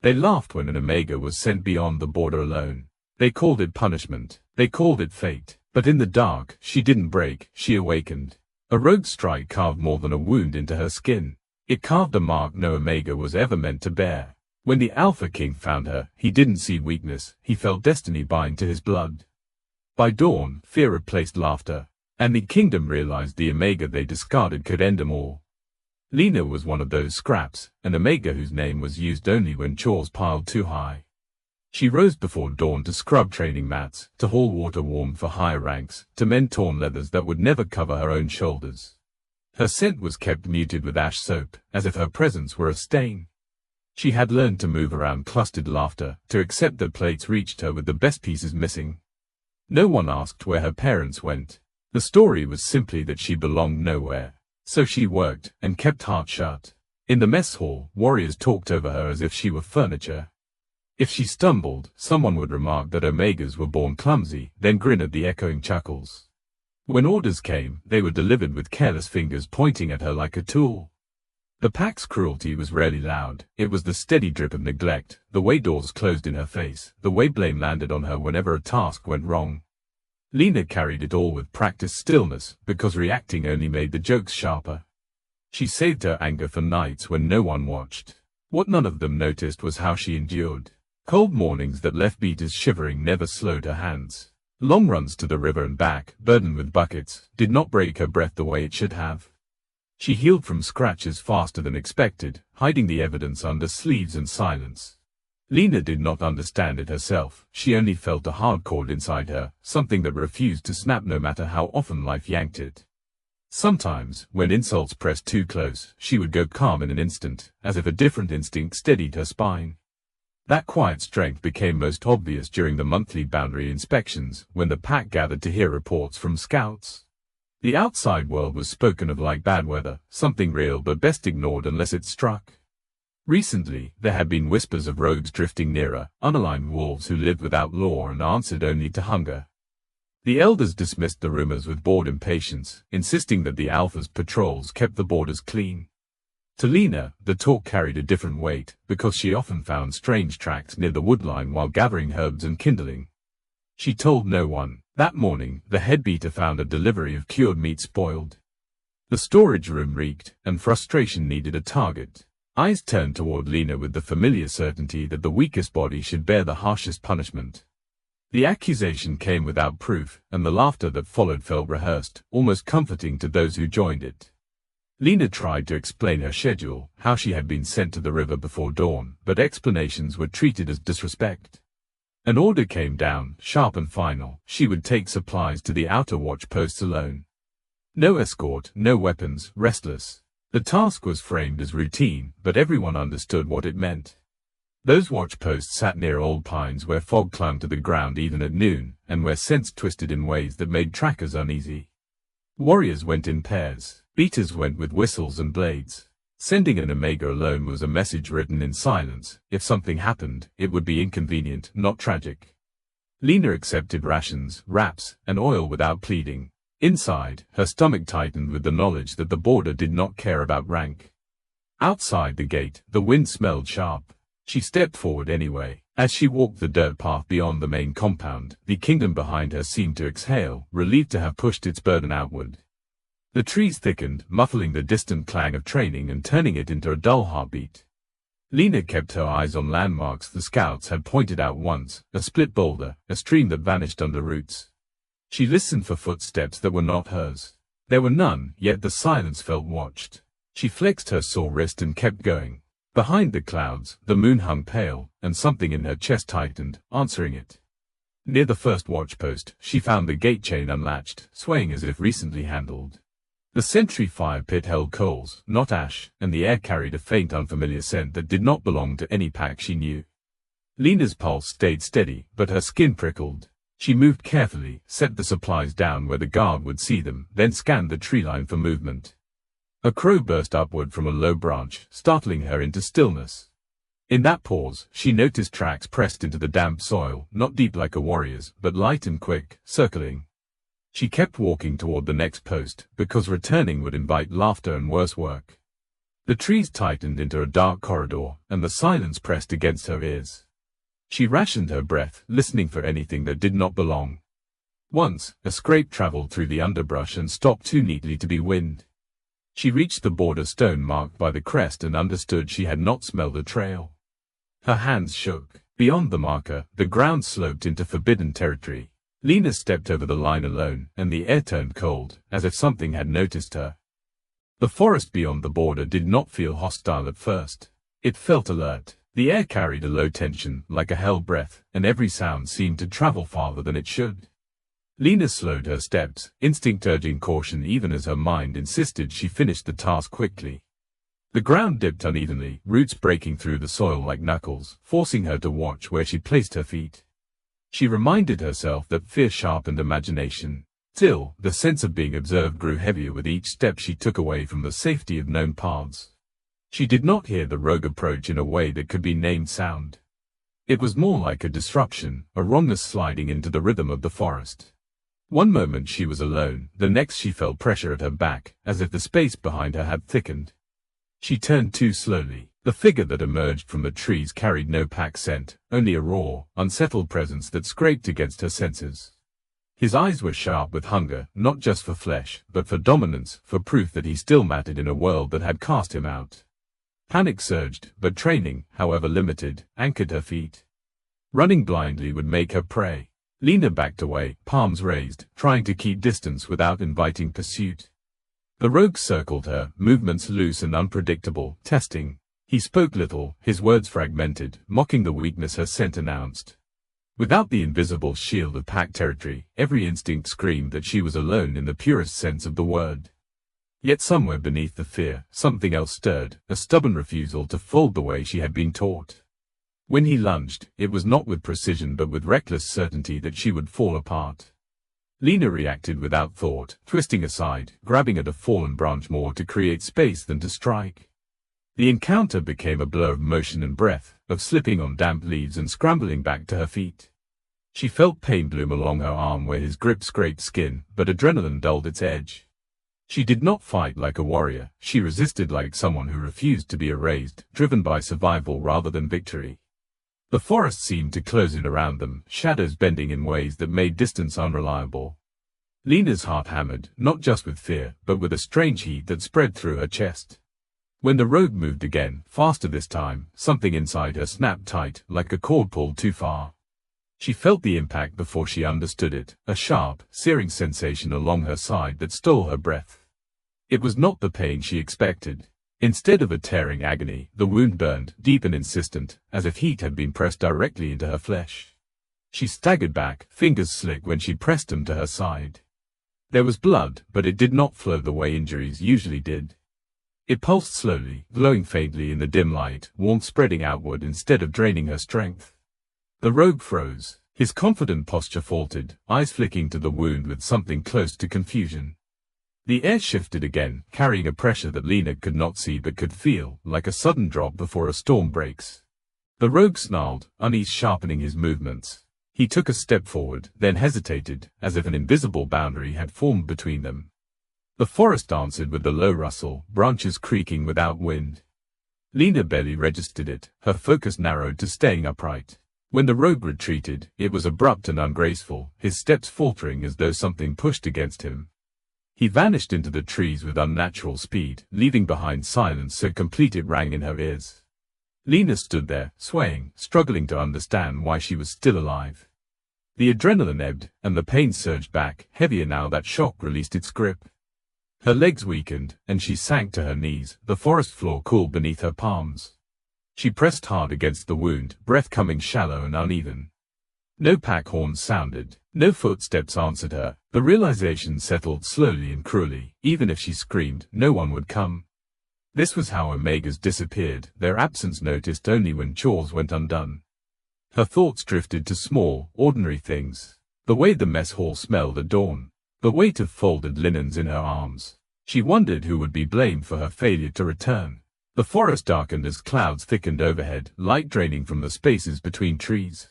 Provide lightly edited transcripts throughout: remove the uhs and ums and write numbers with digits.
They laughed when an omega was sent beyond the border alone. They called it punishment. They called it fate. But in the dark, she didn't break, she awakened. A rogue strike carved more than a wound into her skin. It carved a mark no omega was ever meant to bear. When the Alpha King found her, he didn't see weakness, he felt destiny bind to his blood. By dawn, fear replaced laughter, and the kingdom realized the omega they discarded could end them all. Lena was one of those scraps, an omega whose name was used only when chores piled too high. She rose before dawn to scrub training mats, to haul water warm for higher ranks, to mend torn leathers that would never cover her own shoulders. Her scent was kept muted with ash soap, as if her presence were a stain. She had learned to move around clustered laughter, to accept that plates reached her with the best pieces missing. No one asked where her parents went. The story was simply that she belonged nowhere. So she worked, and kept heart shut. In the mess hall, warriors talked over her as if she were furniture. If she stumbled, someone would remark that omegas were born clumsy, then grin at the echoing chuckles. When orders came, they were delivered with careless fingers pointing at her like a tool. The pack's cruelty was rarely loud. It was the steady drip of neglect, the way doors closed in her face, the way blame landed on her whenever a task went wrong. Lena carried it all with practiced stillness, because reacting only made the jokes sharper. She saved her anger for nights when no one watched. What none of them noticed was how she endured. Cold mornings that left beaters shivering never slowed her hands. Long runs to the river and back, burdened with buckets, did not break her breath the way it should have. She healed from scratches faster than expected, hiding the evidence under sleeves and silence. Lena did not understand it herself, she only felt a hard cord inside her, something that refused to snap no matter how often life yanked it. Sometimes, when insults pressed too close, she would go calm in an instant, as if a different instinct steadied her spine. That quiet strength became most obvious during the monthly boundary inspections, when the pack gathered to hear reports from scouts. The outside world was spoken of like bad weather, something real but best ignored unless it struck. Recently, there had been whispers of rogues drifting nearer, unaligned wolves who lived without law and answered only to hunger. The elders dismissed the rumors with bored impatience, insisting that the Alpha's patrols kept the borders clean. To Lena, the talk carried a different weight, because she often found strange tracks near the woodline while gathering herbs and kindling. She told no one. That morning, the head beater found a delivery of cured meat spoiled. The storage room reeked, and frustration needed a target. Eyes turned toward Lena with the familiar certainty that the weakest body should bear the harshest punishment. The accusation came without proof, and the laughter that followed felt rehearsed, almost comforting to those who joined it. Lena tried to explain her schedule, how she had been sent to the river before dawn, but explanations were treated as disrespect. An order came down, sharp and final. She would take supplies to the outer watch posts alone. No escort, no weapons, restless. The task was framed as routine, but everyone understood what it meant. Those watch posts sat near old pines where fog clung to the ground even at noon, and where scents twisted in ways that made trackers uneasy. Warriors went in pairs. Beaters went with whistles and blades. Sending an omega alone was a message written in silence. If something happened, it would be inconvenient, not tragic. Lena accepted rations, wraps, and oil without pleading. Inside, her stomach tightened with the knowledge that the border did not care about rank. Outside the gate, the wind smelled sharp. She stepped forward anyway. As she walked the dirt path beyond the main compound, the kingdom behind her seemed to exhale, relieved to have pushed its burden outward. The trees thickened, muffling the distant clang of training and turning it into a dull heartbeat. Lena kept her eyes on landmarks the scouts had pointed out once, a split boulder, a stream that vanished under roots. She listened for footsteps that were not hers. There were none, yet the silence felt watched. She flexed her sore wrist and kept going. Behind the clouds, the moon hung pale, and something in her chest tightened, answering it. Near the first watchpost, she found the gate chain unlatched, swaying as if recently handled. The sentry fire pit held coals, not ash, and the air carried a faint unfamiliar scent that did not belong to any pack she knew. Lena's pulse stayed steady, but her skin prickled. She moved carefully, set the supplies down where the guard would see them, then scanned the tree line for movement. A crow burst upward from a low branch, startling her into stillness. In that pause, she noticed tracks pressed into the damp soil, not deep like a warrior's, but light and quick, circling. She kept walking toward the next post, because returning would invite laughter and worse work. The trees tightened into a dark corridor, and the silence pressed against her ears. She rationed her breath, listening for anything that did not belong. Once, a scrape traveled through the underbrush and stopped too neatly to be wind. She reached the border stone marked by the crest and understood she had not smelled a trail. Her hands shook. Beyond the marker, the ground sloped into forbidden territory. Lena stepped over the line alone, and the air turned cold, as if something had noticed her. The forest beyond the border did not feel hostile at first. It felt alert. The air carried a low tension, like a hell breath, and every sound seemed to travel farther than it should. Lena slowed her steps, instinct urging caution even as her mind insisted she finish the task quickly. The ground dipped unevenly, roots breaking through the soil like knuckles, forcing her to watch where she placed her feet. She reminded herself that fear sharpened imagination. Still, the sense of being observed grew heavier with each step she took away from the safety of known paths. She did not hear the rogue approach in a way that could be named sound. It was more like a disruption, a wrongness sliding into the rhythm of the forest. One moment she was alone, the next she felt pressure at her back, as if the space behind her had thickened. She turned too slowly. The figure that emerged from the trees carried no pack scent, only a raw, unsettled presence that scraped against her senses. His eyes were sharp with hunger, not just for flesh, but for dominance, for proof that he still mattered in a world that had cast him out. Panic surged, but training, however limited, anchored her feet. Running blindly would make her prey. Lena backed away, palms raised, trying to keep distance without inviting pursuit. The rogue circled her, movements loose and unpredictable, testing. He spoke little, his words fragmented, mocking the weakness her scent announced. Without the invisible shield of pack territory, every instinct screamed that she was alone in the purest sense of the word. Yet somewhere beneath the fear, something else stirred, a stubborn refusal to fold the way she had been taught. When he lunged, it was not with precision but with reckless certainty that she would fall apart. Lena reacted without thought, twisting aside, grabbing at a fallen branch more to create space than to strike. The encounter became a blow of motion and breath, of slipping on damp leaves and scrambling back to her feet. She felt pain bloom along her arm where his grip scraped skin, but adrenaline dulled its edge. She did not fight like a warrior, she resisted like someone who refused to be erased, driven by survival rather than victory. The forest seemed to close in around them, shadows bending in ways that made distance unreliable. Lena's heart hammered, not just with fear, but with a strange heat that spread through her chest. When the rogue moved again, faster this time, something inside her snapped tight, like a cord pulled too far. She felt the impact before she understood it, a sharp, searing sensation along her side that stole her breath. It was not the pain she expected. Instead of a tearing agony, the wound burned, deep and insistent, as if heat had been pressed directly into her flesh. She staggered back, fingers slick when she pressed them to her side. There was blood, but it did not flow the way injuries usually did. It pulsed slowly, glowing faintly in the dim light, warmth spreading outward instead of draining her strength. The rogue froze. His confident posture faltered, eyes flicking to the wound with something close to confusion. The air shifted again, carrying a pressure that Lena could not see but could feel, like a sudden drop before a storm breaks. The rogue snarled, unease sharpening his movements. He took a step forward, then hesitated, as if an invisible boundary had formed between them. The forest answered with a low rustle, branches creaking without wind. Lena barely registered it, her focus narrowed to staying upright. When the rogue retreated, it was abrupt and ungraceful, his steps faltering as though something pushed against him. He vanished into the trees with unnatural speed, leaving behind silence so complete it rang in her ears. Lena stood there, swaying, struggling to understand why she was still alive. The adrenaline ebbed, and the pain surged back, heavier now that shock released its grip. Her legs weakened, and she sank to her knees, the forest floor cooled beneath her palms. She pressed hard against the wound, breath coming shallow and uneven. No pack horns sounded, no footsteps answered her. The realization settled slowly and cruelly, even if she screamed, no one would come. This was how omegas disappeared, their absence noticed only when chores went undone. Her thoughts drifted to small, ordinary things. The way the mess hall smelled at dawn. The weight of folded linens in her arms. She wondered who would be blamed for her failure to return. The forest darkened as clouds thickened overhead, light draining from the spaces between trees.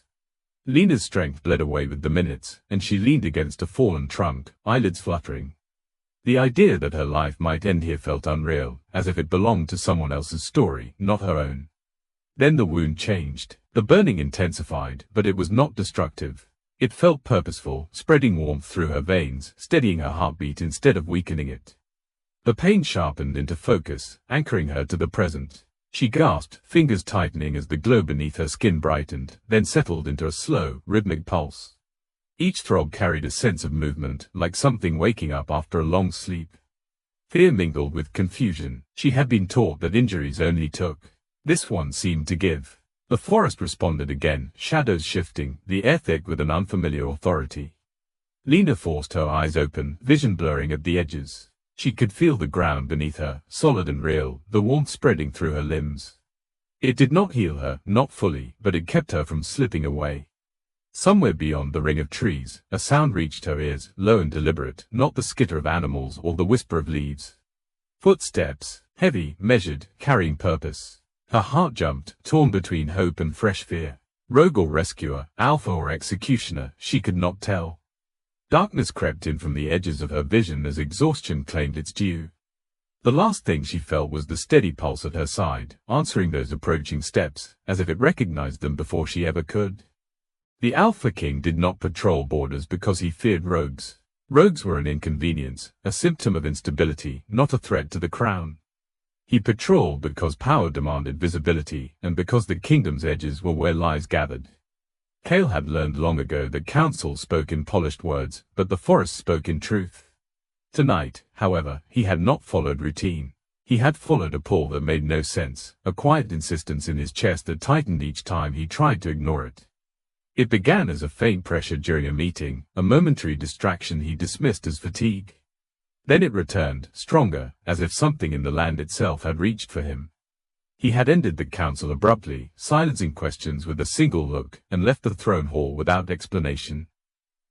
Lena's strength bled away with the minutes, and she leaned against a fallen trunk, eyelids fluttering. The idea that her life might end here felt unreal, as if it belonged to someone else's story, not her own. Then the wound changed. The burning intensified, but it was not destructive. It felt purposeful, spreading warmth through her veins, steadying her heartbeat instead of weakening it. The pain sharpened into focus, anchoring her to the present. She gasped, fingers tightening as the glow beneath her skin brightened, then settled into a slow, rhythmic pulse. Each throb carried a sense of movement, like something waking up after a long sleep. Fear mingled with confusion. She had been taught that injuries only took. This one seemed to give. The forest responded again, shadows shifting, the air thick with an unfamiliar authority. Lena forced her eyes open, vision blurring at the edges. She could feel the ground beneath her, solid and real, the warmth spreading through her limbs. It did not heal her, not fully, but it kept her from slipping away. Somewhere beyond the ring of trees, a sound reached her ears, low and deliberate, not the skitter of animals or the whisper of leaves. Footsteps, heavy, measured, carrying purpose. Her heart jumped, torn between hope and fresh fear. Rogue or rescuer, alpha or executioner, she could not tell. Darkness crept in from the edges of her vision as exhaustion claimed its due. The last thing she felt was the steady pulse at her side, answering those approaching steps, as if it recognized them before she ever could. The Alpha King did not patrol borders because he feared rogues. Rogues were an inconvenience, a symptom of instability, not a threat to the crown. He patrolled because power demanded visibility, and because the kingdom's edges were where lies gathered. Kale had learned long ago that council spoke in polished words, but the forest spoke in truth. Tonight, however, he had not followed routine. He had followed a pull that made no sense, a quiet insistence in his chest that tightened each time he tried to ignore it. It began as a faint pressure during a meeting, a momentary distraction he dismissed as fatigue. Then it returned, stronger, as if something in the land itself had reached for him. He had ended the council abruptly, silencing questions with a single look, and left the throne hall without explanation.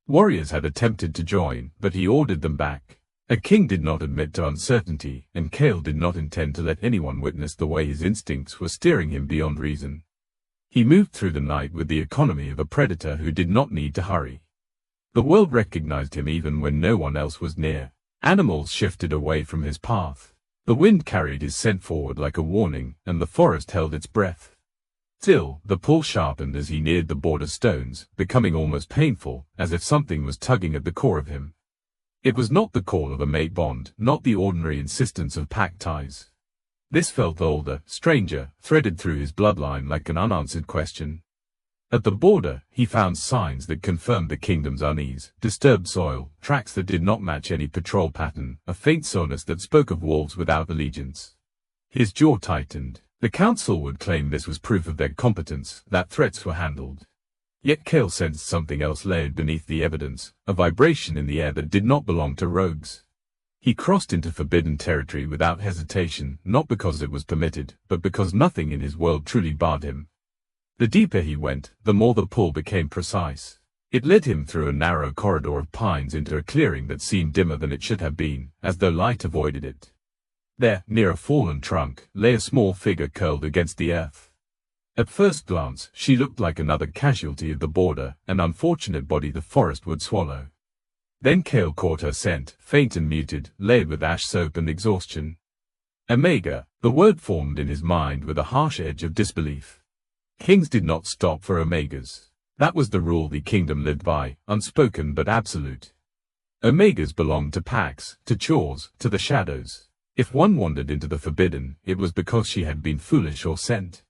Warriors had attempted to join, but he ordered them back. A king did not admit to uncertainty, and Kale did not intend to let anyone witness the way his instincts were steering him beyond reason. He moved through the night with the economy of a predator who did not need to hurry. The world recognized him even when no one else was near. Animals shifted away from his path. The wind carried his scent forward like a warning, and the forest held its breath. Still, the pull sharpened as he neared the border stones, becoming almost painful, as if something was tugging at the core of him. It was not the call of a mate bond, not the ordinary insistence of pack ties. This felt older, stranger, threaded through his bloodline like an unanswered question. At the border, he found signs that confirmed the kingdom's unease, disturbed soil, tracks that did not match any patrol pattern, a faint soreness that spoke of wolves without allegiance. His jaw tightened. The council would claim this was proof of their competence, that threats were handled. Yet Kale sensed something else layered beneath the evidence, a vibration in the air that did not belong to rogues. He crossed into forbidden territory without hesitation, not because it was permitted, but because nothing in his world truly barred him. The deeper he went, the more the pull became precise. It led him through a narrow corridor of pines into a clearing that seemed dimmer than it should have been, as though light avoided it. There, near a fallen trunk, lay a small figure curled against the earth. At first glance, she looked like another casualty of the border, an unfortunate body the forest would swallow. Then Kale caught her scent, faint and muted, layered with ash soap and exhaustion. Omega, the word formed in his mind with a harsh edge of disbelief. Kings did not stop for Omegas. That was the rule the kingdom lived by, unspoken but absolute. Omegas belonged to packs, to chores, to the shadows. If one wandered into the forbidden, it was because she had been foolish or sent.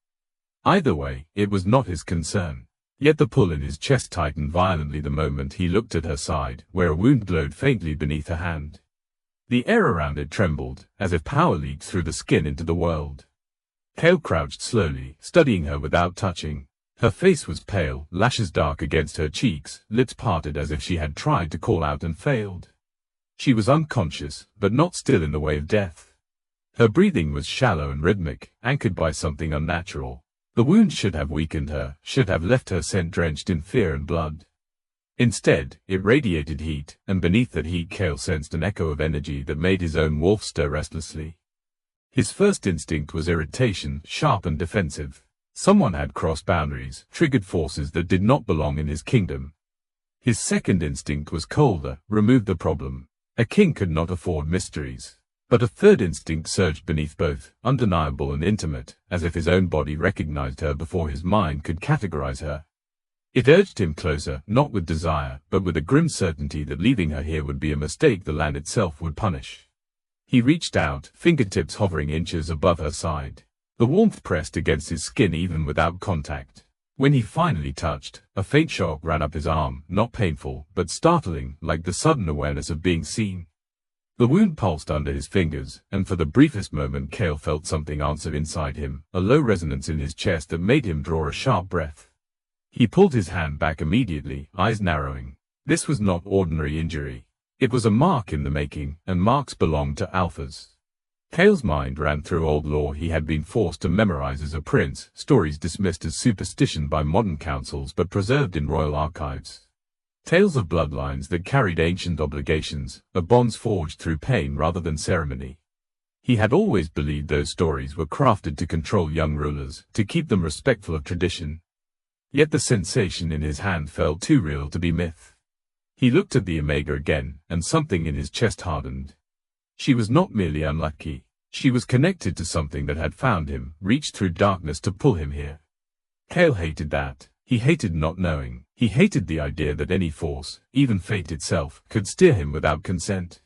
Either way, it was not his concern. Yet the pull in his chest tightened violently the moment he looked at her side, where a wound glowed faintly beneath her hand. The air around it trembled, as if power leaked through the skin into the world. Kale crouched slowly, studying her without touching. Her face was pale, lashes dark against her cheeks, lips parted as if she had tried to call out and failed. She was unconscious, but not still in the way of death. Her breathing was shallow and rhythmic, anchored by something unnatural. The wound should have weakened her, should have left her scent drenched in fear and blood. Instead, it radiated heat, and beneath that heat Kale sensed an echo of energy that made his own wolf stir restlessly. His first instinct was irritation, sharp and defensive. Someone had crossed boundaries, triggered forces that did not belong in his kingdom. His second instinct was colder, remove the problem. A king could not afford mysteries. But a third instinct surged beneath both, undeniable and intimate, as if his own body recognized her before his mind could categorize her. It urged him closer, not with desire, but with a grim certainty that leaving her here would be a mistake the land itself would punish. He reached out, fingertips hovering inches above her side. The warmth pressed against his skin even without contact. When he finally touched, a faint shock ran up his arm, not painful, but startling, like the sudden awareness of being seen. The wound pulsed under his fingers, and for the briefest moment Cale felt something answer inside him, a low resonance in his chest that made him draw a sharp breath. He pulled his hand back immediately, eyes narrowing. This was not ordinary injury. It was a mark in the making, and marks belonged to alphas. Cale's mind ran through old lore he had been forced to memorize as a prince, stories dismissed as superstition by modern councils but preserved in royal archives. Tales of bloodlines that carried ancient obligations, of bonds forged through pain rather than ceremony. He had always believed those stories were crafted to control young rulers, to keep them respectful of tradition. Yet the sensation in his hand felt too real to be myth. He looked at the Omega again, and something in his chest hardened. She was not merely unlucky. She was connected to something that had found him, reached through darkness to pull him here. Cale hated that. He hated not knowing. He hated the idea that any force, even fate itself, could steer him without consent.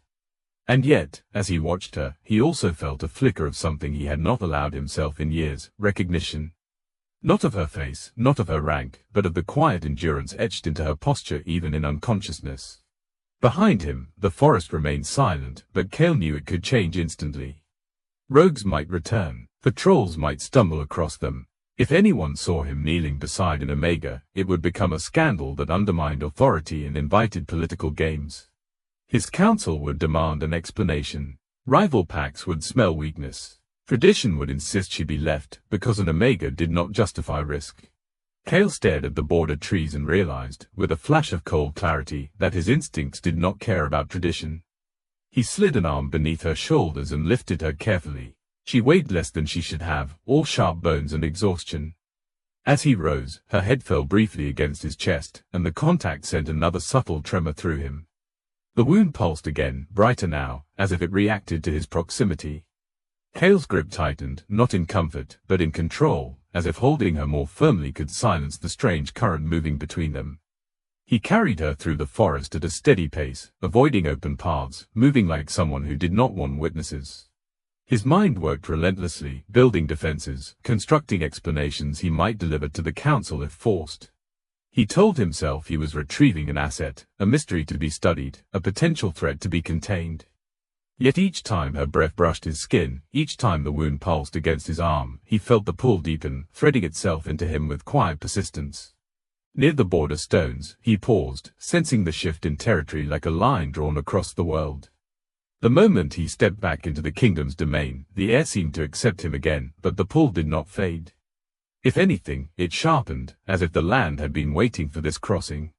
And yet, as he watched her, he also felt a flicker of something he had not allowed himself in years, recognition. Not of her face, not of her rank, but of the quiet endurance etched into her posture even in unconsciousness. Behind him, the forest remained silent, but Cale knew it could change instantly. Rogues might return. Patrols might stumble across them. If anyone saw him kneeling beside an Omega, it would become a scandal that undermined authority and invited political games. His council would demand an explanation. Rival packs would smell weakness. Tradition would insist she be left, because an Omega did not justify risk. Cale stared at the border trees and realized, with a flash of cold clarity, that his instincts did not care about tradition. He slid an arm beneath her shoulders and lifted her carefully. She weighed less than she should have, all sharp bones and exhaustion. As he rose, her head fell briefly against his chest, and the contact sent another subtle tremor through him. The wound pulsed again, brighter now, as if it reacted to his proximity. Cale's grip tightened, not in comfort, but in control, as if holding her more firmly could silence the strange current moving between them. He carried her through the forest at a steady pace, avoiding open paths, moving like someone who did not want witnesses. His mind worked relentlessly, building defenses, constructing explanations he might deliver to the council if forced. He told himself he was retrieving an asset, a mystery to be studied, a potential threat to be contained. Yet each time her breath brushed his skin, each time the wound pulsed against his arm, he felt the pull deepen, threading itself into him with quiet persistence. Near the border stones, he paused, sensing the shift in territory like a line drawn across the world. The moment he stepped back into the kingdom's domain, the air seemed to accept him again, but the pull did not fade. If anything, it sharpened, as if the land had been waiting for this crossing.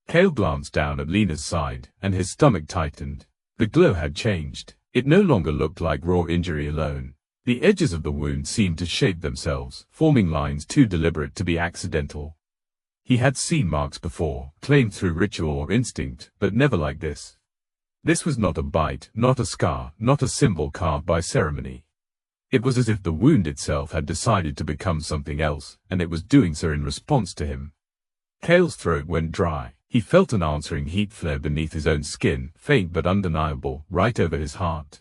Cale glanced down at Lena's side, and his stomach tightened. The glow had changed. It no longer looked like raw injury alone. The edges of the wound seemed to shape themselves, forming lines too deliberate to be accidental. He had seen marks before, claimed through ritual or instinct, but never like this. This was not a bite, not a scar, not a symbol carved by ceremony. It was as if the wound itself had decided to become something else, and it was doing so in response to him. Cale's throat went dry. He felt an answering heat flare beneath his own skin, faint but undeniable, right over his heart.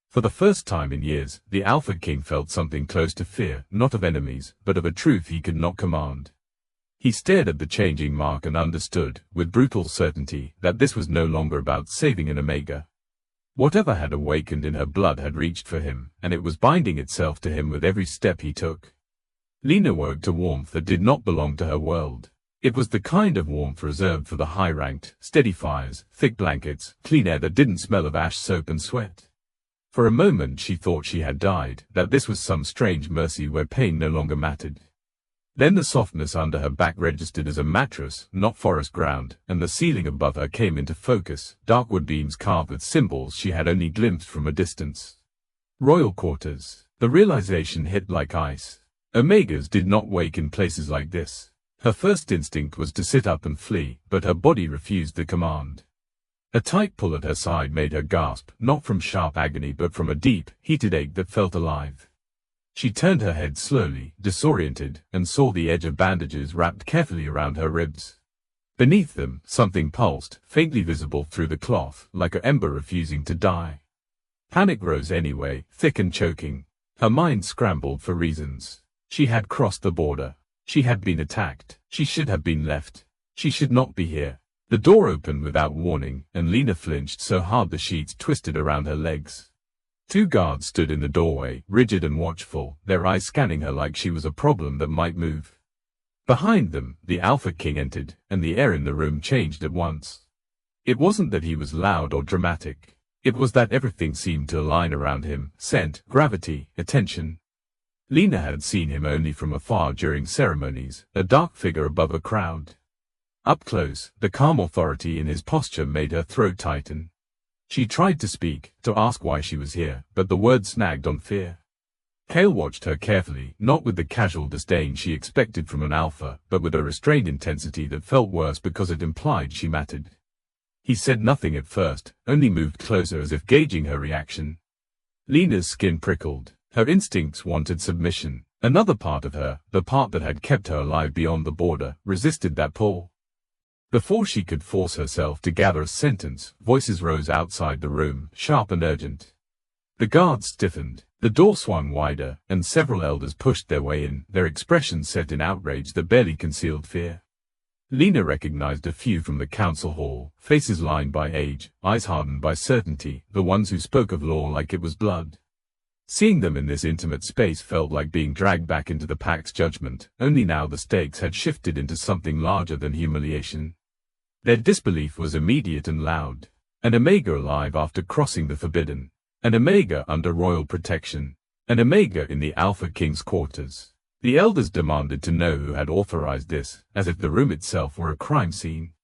For the first time in years, the Alpha King felt something close to fear, not of enemies, but of a truth he could not command. He stared at the changing mark and understood, with brutal certainty, that this was no longer about saving an Omega. Whatever had awakened in her blood had reached for him, and it was binding itself to him with every step he took. Lena woke to warmth that did not belong to her world. It was the kind of warmth reserved for the high-ranked, steady fires, thick blankets, clean air that didn't smell of ash, soap and sweat. For a moment she thought she had died, that this was some strange mercy where pain no longer mattered. Then the softness under her back registered as a mattress, not forest ground, and the ceiling above her came into focus, dark wood beams carved with symbols she had only glimpsed from a distance. Royal quarters. The realization hit like ice. Omegas did not wake in places like this. Her first instinct was to sit up and flee, but her body refused the command. A tight pull at her side made her gasp, not from sharp agony but from a deep, heated ache that felt alive. She turned her head slowly, disoriented, and saw the edge of bandages wrapped carefully around her ribs. Beneath them, something pulsed, faintly visible through the cloth, like an ember refusing to die. Panic rose anyway, thick and choking. Her mind scrambled for reasons. She had crossed the border. She had been attacked. She should have been left. She should not be here. The door opened without warning, and Lena flinched so hard the sheets twisted around her legs. Two guards stood in the doorway, rigid and watchful, their eyes scanning her like she was a problem that might move. Behind them, the Alpha King entered, and the air in the room changed at once. It wasn't that he was loud or dramatic. It was that everything seemed to align around him, scent, gravity, attention. Lena had seen him only from afar during ceremonies, a dark figure above a crowd. Up close, the calm authority in his posture made her throat tighten. She tried to speak, to ask why she was here, but the words snagged on fear. Kale watched her carefully, not with the casual disdain she expected from an alpha, but with a restrained intensity that felt worse because it implied she mattered. He said nothing at first, only moved closer as if gauging her reaction. Lena's skin prickled. Her instincts wanted submission. Another part of her, the part that had kept her alive beyond the border, resisted that pull. Before she could force herself to gather a sentence, voices rose outside the room, sharp and urgent. The guards stiffened. The door swung wider, and several elders pushed their way in, their expressions set in outrage that barely concealed fear. Lena recognized a few from the council hall, faces lined by age, eyes hardened by certainty, the ones who spoke of law like it was blood. Seeing them in this intimate space felt like being dragged back into the pack's judgment, only now the stakes had shifted into something larger than humiliation. Their disbelief was immediate and loud. An Omega alive after crossing the forbidden. An Omega under royal protection. An Omega in the Alpha King's quarters. The elders demanded to know who had authorized this, as if the room itself were a crime scene.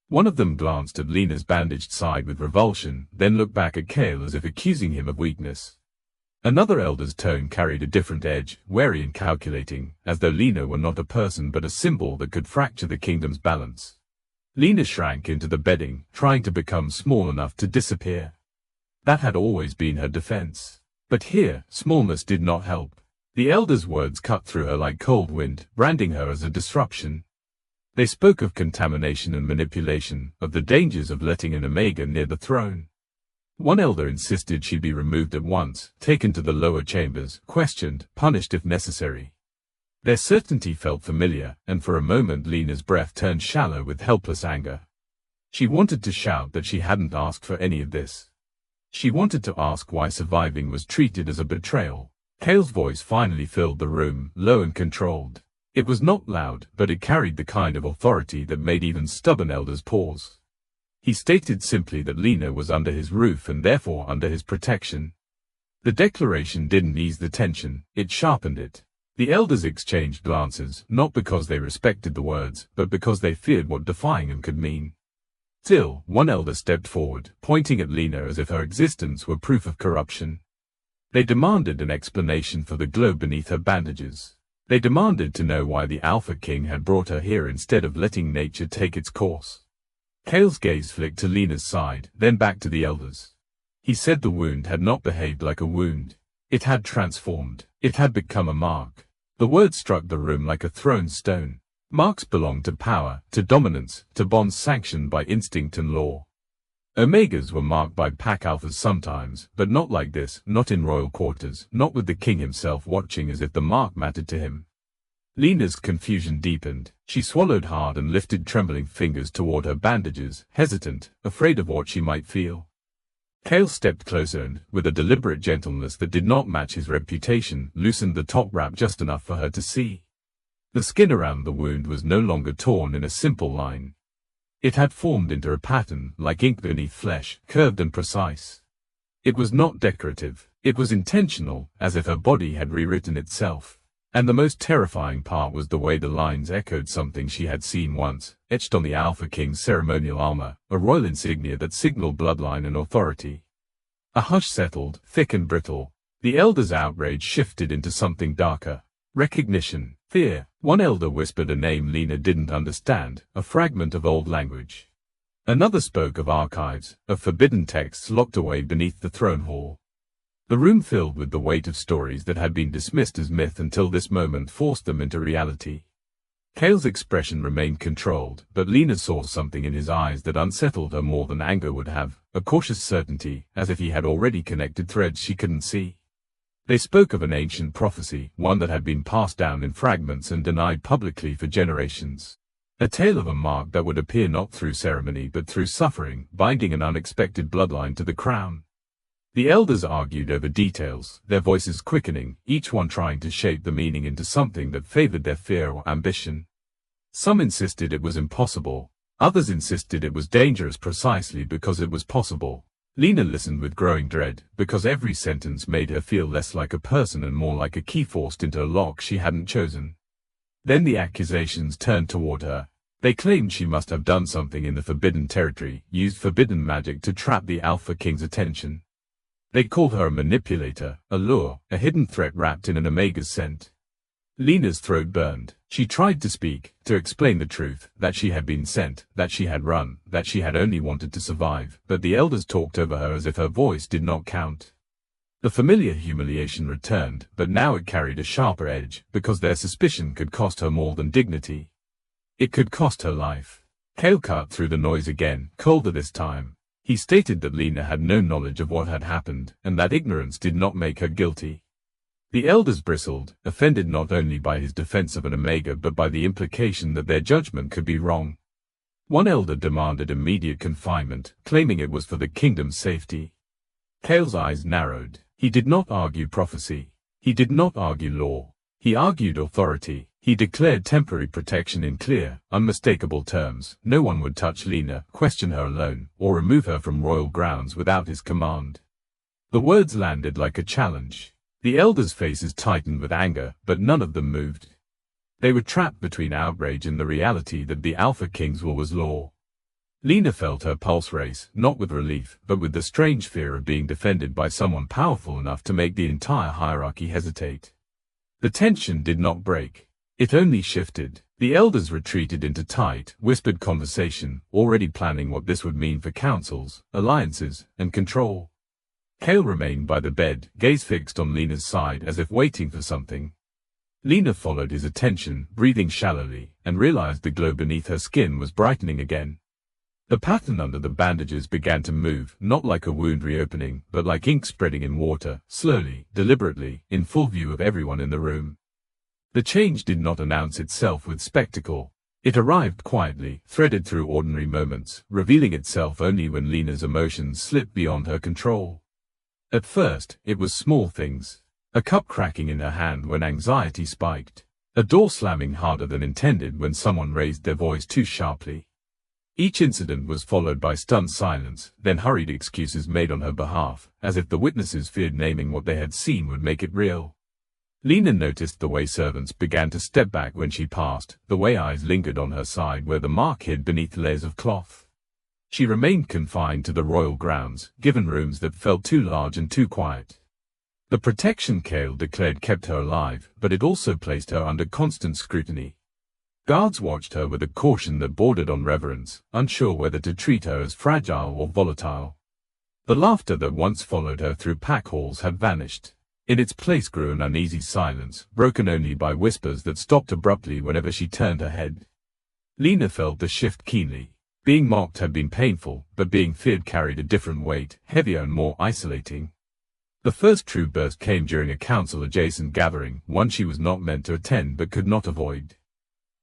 One of them glanced at Lena's bandaged side with revulsion, then looked back at Kale as if accusing him of weakness. Another elder's tone carried a different edge, wary and calculating, as though Lena were not a person but a symbol that could fracture the kingdom's balance. Lena shrank into the bedding, trying to become small enough to disappear. That had always been her defense. But here, smallness did not help. The elders' words cut through her like cold wind, branding her as a disruption. They spoke of contamination and manipulation, of the dangers of letting an Omega near the throne. One elder insisted she be removed at once, taken to the lower chambers, questioned, punished if necessary. Their certainty felt familiar, and for a moment Lena's breath turned shallow with helpless anger. She wanted to shout that she hadn't asked for any of this. She wanted to ask why surviving was treated as a betrayal. Kale's voice finally filled the room, low and controlled. It was not loud, but it carried the kind of authority that made even stubborn elders pause. He stated simply that Lena was under his roof and therefore under his protection. The declaration didn't ease the tension, it sharpened it. The elders exchanged glances, not because they respected the words, but because they feared what defying them could mean. Still, one elder stepped forward, pointing at Lena as if her existence were proof of corruption. They demanded an explanation for the glow beneath her bandages. They demanded to know why the Alpha King had brought her here instead of letting nature take its course. Kale's gaze flicked to Lena's side, then back to the elders. He said the wound had not behaved like a wound. It had transformed. It had become a mark. The word struck the room like a thrown stone. Marks belonged to power, to dominance, to bonds sanctioned by instinct and law. Omegas were marked by pack alphas sometimes, but not like this, not in royal quarters, not with the king himself watching as if the mark mattered to him. Lena's confusion deepened. She swallowed hard and lifted trembling fingers toward her bandages, hesitant, afraid of what she might feel. Kale stepped closer and, with a deliberate gentleness that did not match his reputation, loosened the top wrap just enough for her to see. The skin around the wound was no longer torn in a simple line. It had formed into a pattern, like ink beneath flesh, curved and precise. It was not decorative. It was intentional, as if her body had rewritten itself. And the most terrifying part was the way the lines echoed something she had seen once, etched on the Alpha King's ceremonial armor, a royal insignia that signaled bloodline and authority. A hush settled, thick and brittle. The elders' outrage shifted into something darker. Recognition, fear. One elder whispered a name Lena didn't understand, a fragment of old language. Another spoke of archives, of forbidden texts locked away beneath the throne hall. The room filled with the weight of stories that had been dismissed as myth until this moment forced them into reality. Cale's expression remained controlled, but Lena saw something in his eyes that unsettled her more than anger would have, a cautious certainty, as if he had already connected threads she couldn't see. They spoke of an ancient prophecy, one that had been passed down in fragments and denied publicly for generations. A tale of a mark that would appear not through ceremony but through suffering, binding an unexpected bloodline to the crown. The elders argued over details, their voices quickening, each one trying to shape the meaning into something that favored their fear or ambition. Some insisted it was impossible, others insisted it was dangerous precisely because it was possible. Lena listened with growing dread, because every sentence made her feel less like a person and more like a key forced into a lock she hadn't chosen. Then the accusations turned toward her. They claimed she must have done something in the forbidden territory, used forbidden magic to trap the Alpha King's attention. They called her a manipulator, a lure, a hidden threat wrapped in an Omega's scent. Lena's throat burned. She tried to speak, to explain the truth, that she had been sent, that she had run, that she had only wanted to survive, but the elders talked over her as if her voice did not count. The familiar humiliation returned, but now it carried a sharper edge, because their suspicion could cost her more than dignity. It could cost her life. Cale cut through the noise again, colder this time. He stated that Lena had no knowledge of what had happened, and that ignorance did not make her guilty. The elders bristled, offended not only by his defense of an Omega but by the implication that their judgment could be wrong. One elder demanded immediate confinement, claiming it was for the kingdom's safety. Cale's eyes narrowed. He did not argue prophecy. He did not argue law. He argued authority. He declared temporary protection in clear, unmistakable terms. No one would touch Lena, question her alone, or remove her from royal grounds without his command. The words landed like a challenge. The elders' faces tightened with anger, but none of them moved. They were trapped between outrage and the reality that the Alpha King's will was law. Lena felt her pulse race, not with relief, but with the strange fear of being defended by someone powerful enough to make the entire hierarchy hesitate. The tension did not break. It only shifted. The elders retreated into tight, whispered conversation, already planning what this would mean for councils, alliances, and control. Cale remained by the bed, gaze fixed on Lena's side as if waiting for something. Lena followed his attention, breathing shallowly, and realized the glow beneath her skin was brightening again. The pattern under the bandages began to move, not like a wound reopening, but like ink spreading in water, slowly, deliberately, in full view of everyone in the room. The change did not announce itself with spectacle. It arrived quietly, threaded through ordinary moments, revealing itself only when Lena's emotions slipped beyond her control. At first, it was small things. A cup cracking in her hand when anxiety spiked. A door slamming harder than intended when someone raised their voice too sharply. Each incident was followed by stunned silence, then hurried excuses made on her behalf, as if the witnesses feared naming what they had seen would make it real. Lena noticed the way servants began to step back when she passed, the way eyes lingered on her side where the mark hid beneath layers of cloth. She remained confined to the royal grounds, given rooms that felt too large and too quiet. The protection Cale declared kept her alive, but it also placed her under constant scrutiny. Guards watched her with a caution that bordered on reverence, unsure whether to treat her as fragile or volatile. The laughter that once followed her through pack halls had vanished. In its place grew an uneasy silence, broken only by whispers that stopped abruptly whenever she turned her head. Lena felt the shift keenly. Being mocked had been painful, but being feared carried a different weight, heavier and more isolating. The first true burst came during a council-adjacent gathering, one she was not meant to attend but could not avoid.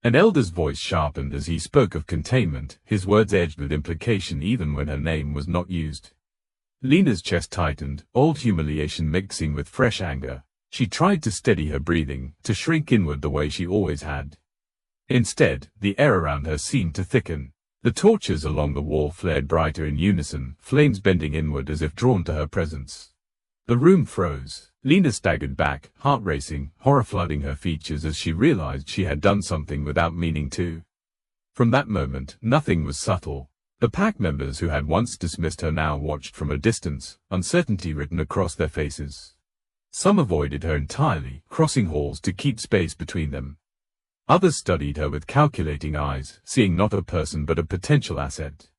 An elder's voice sharpened as he spoke of containment, his words edged with implication even when her name was not used. Lena's chest tightened, old humiliation mixing with fresh anger. She tried to steady her breathing, to shrink inward the way she always had. Instead, the air around her seemed to thicken. The torches along the wall flared brighter in unison, flames bending inward as if drawn to her presence. The room froze. Lena staggered back, heart racing, horror flooding her features as she realized she had done something without meaning to. From that moment, nothing was subtle. The pack members who had once dismissed her now watched from a distance, uncertainty written across their faces. Some avoided her entirely, crossing halls to keep space between them. Others studied her with calculating eyes, seeing not a person but a potential asset.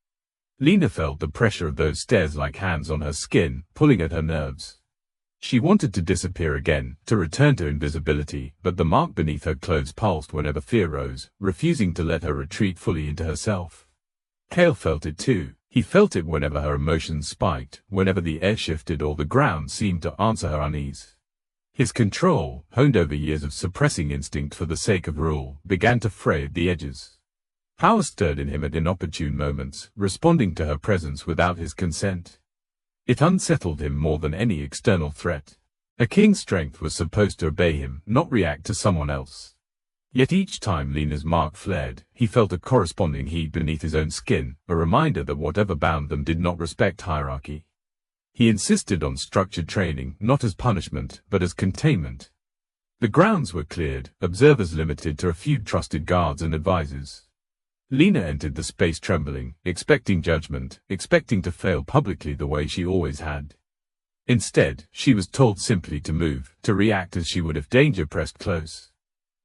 Lena felt the pressure of those stairs like hands on her skin, pulling at her nerves. She wanted to disappear again, to return to invisibility, but the mark beneath her clothes pulsed whenever fear rose, refusing to let her retreat fully into herself. Cale felt it too. He felt it whenever her emotions spiked, whenever the air shifted or the ground seemed to answer her unease. His control, honed over years of suppressing instinct for the sake of rule, began to fray at the edges. Power stirred in him at inopportune moments, responding to her presence without his consent. It unsettled him more than any external threat. A king's strength was supposed to obey him, not react to someone else. Yet each time Lena's mark flared, he felt a corresponding heat beneath his own skin, a reminder that whatever bound them did not respect hierarchy. He insisted on structured training, not as punishment, but as containment. The grounds were cleared, observers limited to a few trusted guards and advisors. Lena entered the space trembling, expecting judgment, expecting to fail publicly the way she always had. Instead, she was told simply to move, to react as she would if danger pressed close.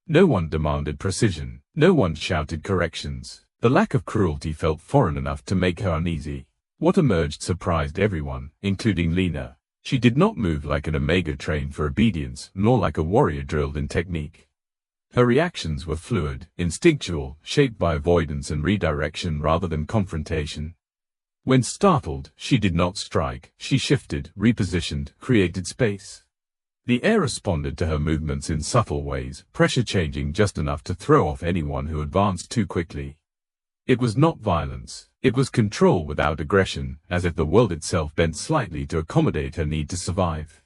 No one demanded precision, no one shouted corrections. The lack of cruelty felt foreign enough to make her uneasy. What emerged surprised everyone, including Lena. She did not move like an Omega trained for obedience, nor like a warrior drilled in technique. Her reactions were fluid, instinctual, shaped by avoidance and redirection rather than confrontation. When startled, she did not strike, she shifted, repositioned, created space. The air responded to her movements in subtle ways, pressure changing just enough to throw off anyone who advanced too quickly. It was not violence, it was control without aggression, as if the world itself bent slightly to accommodate her need to survive.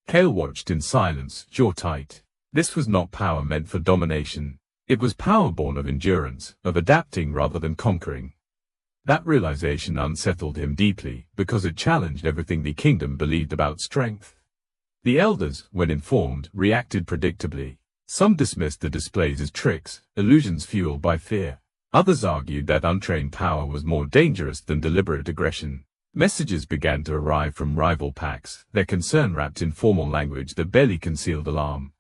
Cale watched in silence, jaw tight. This was not power meant for domination. It was power born of endurance, of adapting rather than conquering. That realization unsettled him deeply, because it challenged everything the kingdom believed about strength. The elders, when informed, reacted predictably. Some dismissed the displays as tricks, illusions fueled by fear. Others argued that untrained power was more dangerous than deliberate aggression. Messages began to arrive from rival packs, their concern wrapped in formal language that barely concealed alarm.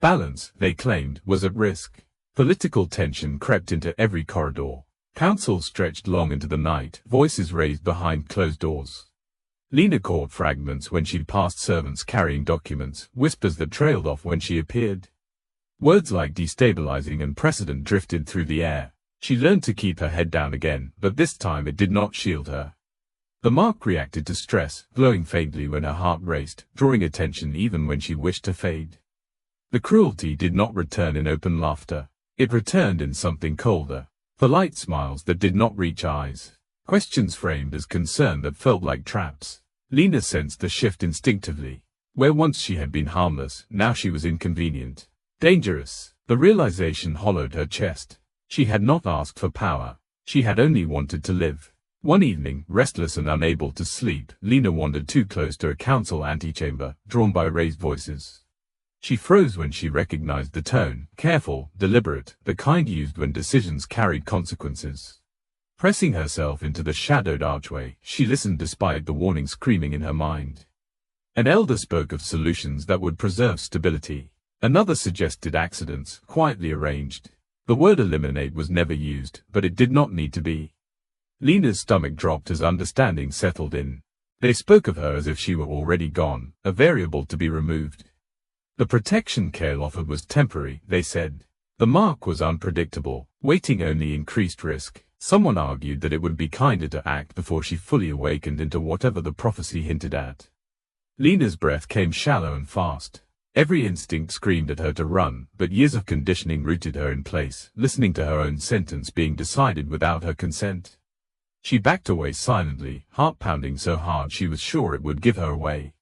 Balance, they claimed, was at risk. Political tension crept into every corridor. Councils stretched long into the night, voices raised behind closed doors. Lena caught fragments when she passed servants carrying documents, whispers that trailed off when she appeared. Words like destabilizing and precedent drifted through the air. She learned to keep her head down again, but this time it did not shield her. The mark reacted to stress, glowing faintly when her heart raced, drawing attention even when she wished to fade. The cruelty did not return in open laughter. It returned in something colder. Polite smiles that did not reach eyes. Questions framed as concern that felt like traps. Lena sensed the shift instinctively. Where once she had been harmless, now she was inconvenient. Dangerous. The realization hollowed her chest. She had not asked for power. She had only wanted to live. One evening, restless and unable to sleep, Lena wandered too close to a council antechamber, drawn by raised voices. She froze when she recognized the tone, careful, deliberate, the kind used when decisions carried consequences. Pressing herself into the shadowed archway, she listened despite the warning screaming in her mind. An elder spoke of solutions that would preserve stability. Another suggested accidents, quietly arranged. The word eliminate was never used, but it did not need to be. Lena's stomach dropped as understanding settled in. They spoke of her as if she were already gone, a variable to be removed. The protection Cale offered was temporary, they said. The mark was unpredictable, waiting only increased risk. Someone argued that it would be kinder to act before she fully awakened into whatever the prophecy hinted at. Lena's breath came shallow and fast. Every instinct screamed at her to run, but years of conditioning rooted her in place, listening to her own sentence being decided without her consent. She backed away silently, heart pounding so hard she was sure it would give her away.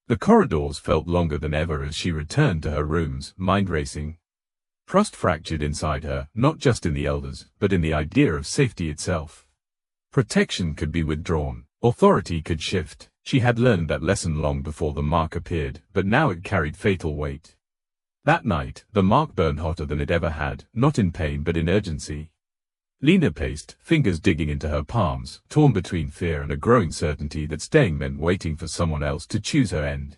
The corridors felt longer than ever as she returned to her rooms, mind racing. Trust fractured inside her, not just in the elders, but in the idea of safety itself. Protection could be withdrawn, authority could shift. She had learned that lesson long before the mark appeared, but now it carried fatal weight. That night, the mark burned hotter than it ever had, not in pain but in urgency. Lena paced, fingers digging into her palms, torn between fear and a growing certainty that staying meant waiting for someone else to choose her end.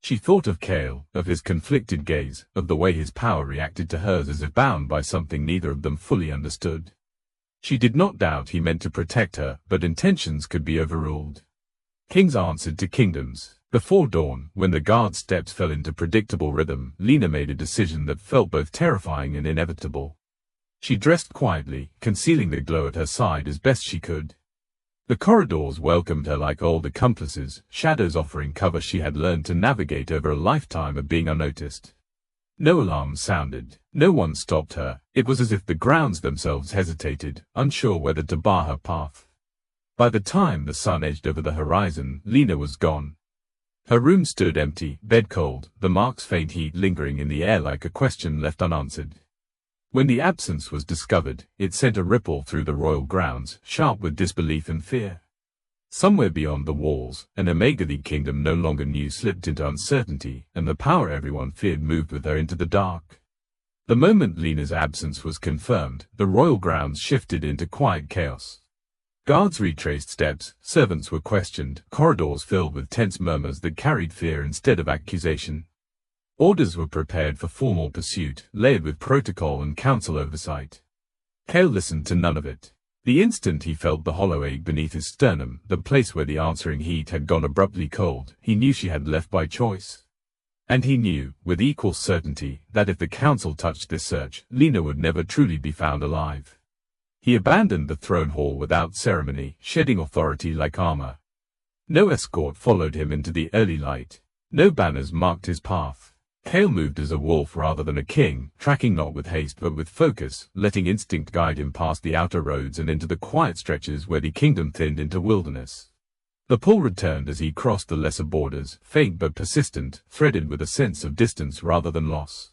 She thought of Cale, of his conflicted gaze, of the way his power reacted to hers as if bound by something neither of them fully understood. She did not doubt he meant to protect her, but intentions could be overruled. Kings answered to kingdoms. Before dawn, when the guard's steps fell into predictable rhythm, Lena made a decision that felt both terrifying and inevitable. She dressed quietly, concealing the glow at her side as best she could. The corridors welcomed her like old accomplices, shadows offering cover she had learned to navigate over a lifetime of being unnoticed. No alarm sounded. No one stopped her. It was as if the grounds themselves hesitated, unsure whether to bar her path. By the time the sun edged over the horizon, Lena was gone. Her room stood empty, bed cold, the mark's faint heat lingering in the air like a question left unanswered. When the absence was discovered, it sent a ripple through the royal grounds, sharp with disbelief and fear. Somewhere beyond the walls, an Omega the kingdom no longer knew slipped into uncertainty, and the power everyone feared moved with her into the dark. The moment Lena's absence was confirmed, the royal grounds shifted into quiet chaos. Guards retraced steps, servants were questioned, corridors filled with tense murmurs that carried fear instead of accusation. Orders were prepared for formal pursuit, layered with protocol and council oversight. Cale listened to none of it. The instant he felt the hollow ache beneath his sternum, the place where the answering heat had gone abruptly cold, he knew she had left by choice. And he knew, with equal certainty, that if the council touched this search, Lena would never truly be found alive. He abandoned the throne hall without ceremony, shedding authority like armor. No escort followed him into the early light. No banners marked his path. Cale moved as a wolf rather than a king, tracking not with haste but with focus, letting instinct guide him past the outer roads and into the quiet stretches where the kingdom thinned into wilderness. The pull returned as he crossed the lesser borders, faint but persistent, threaded with a sense of distance rather than loss.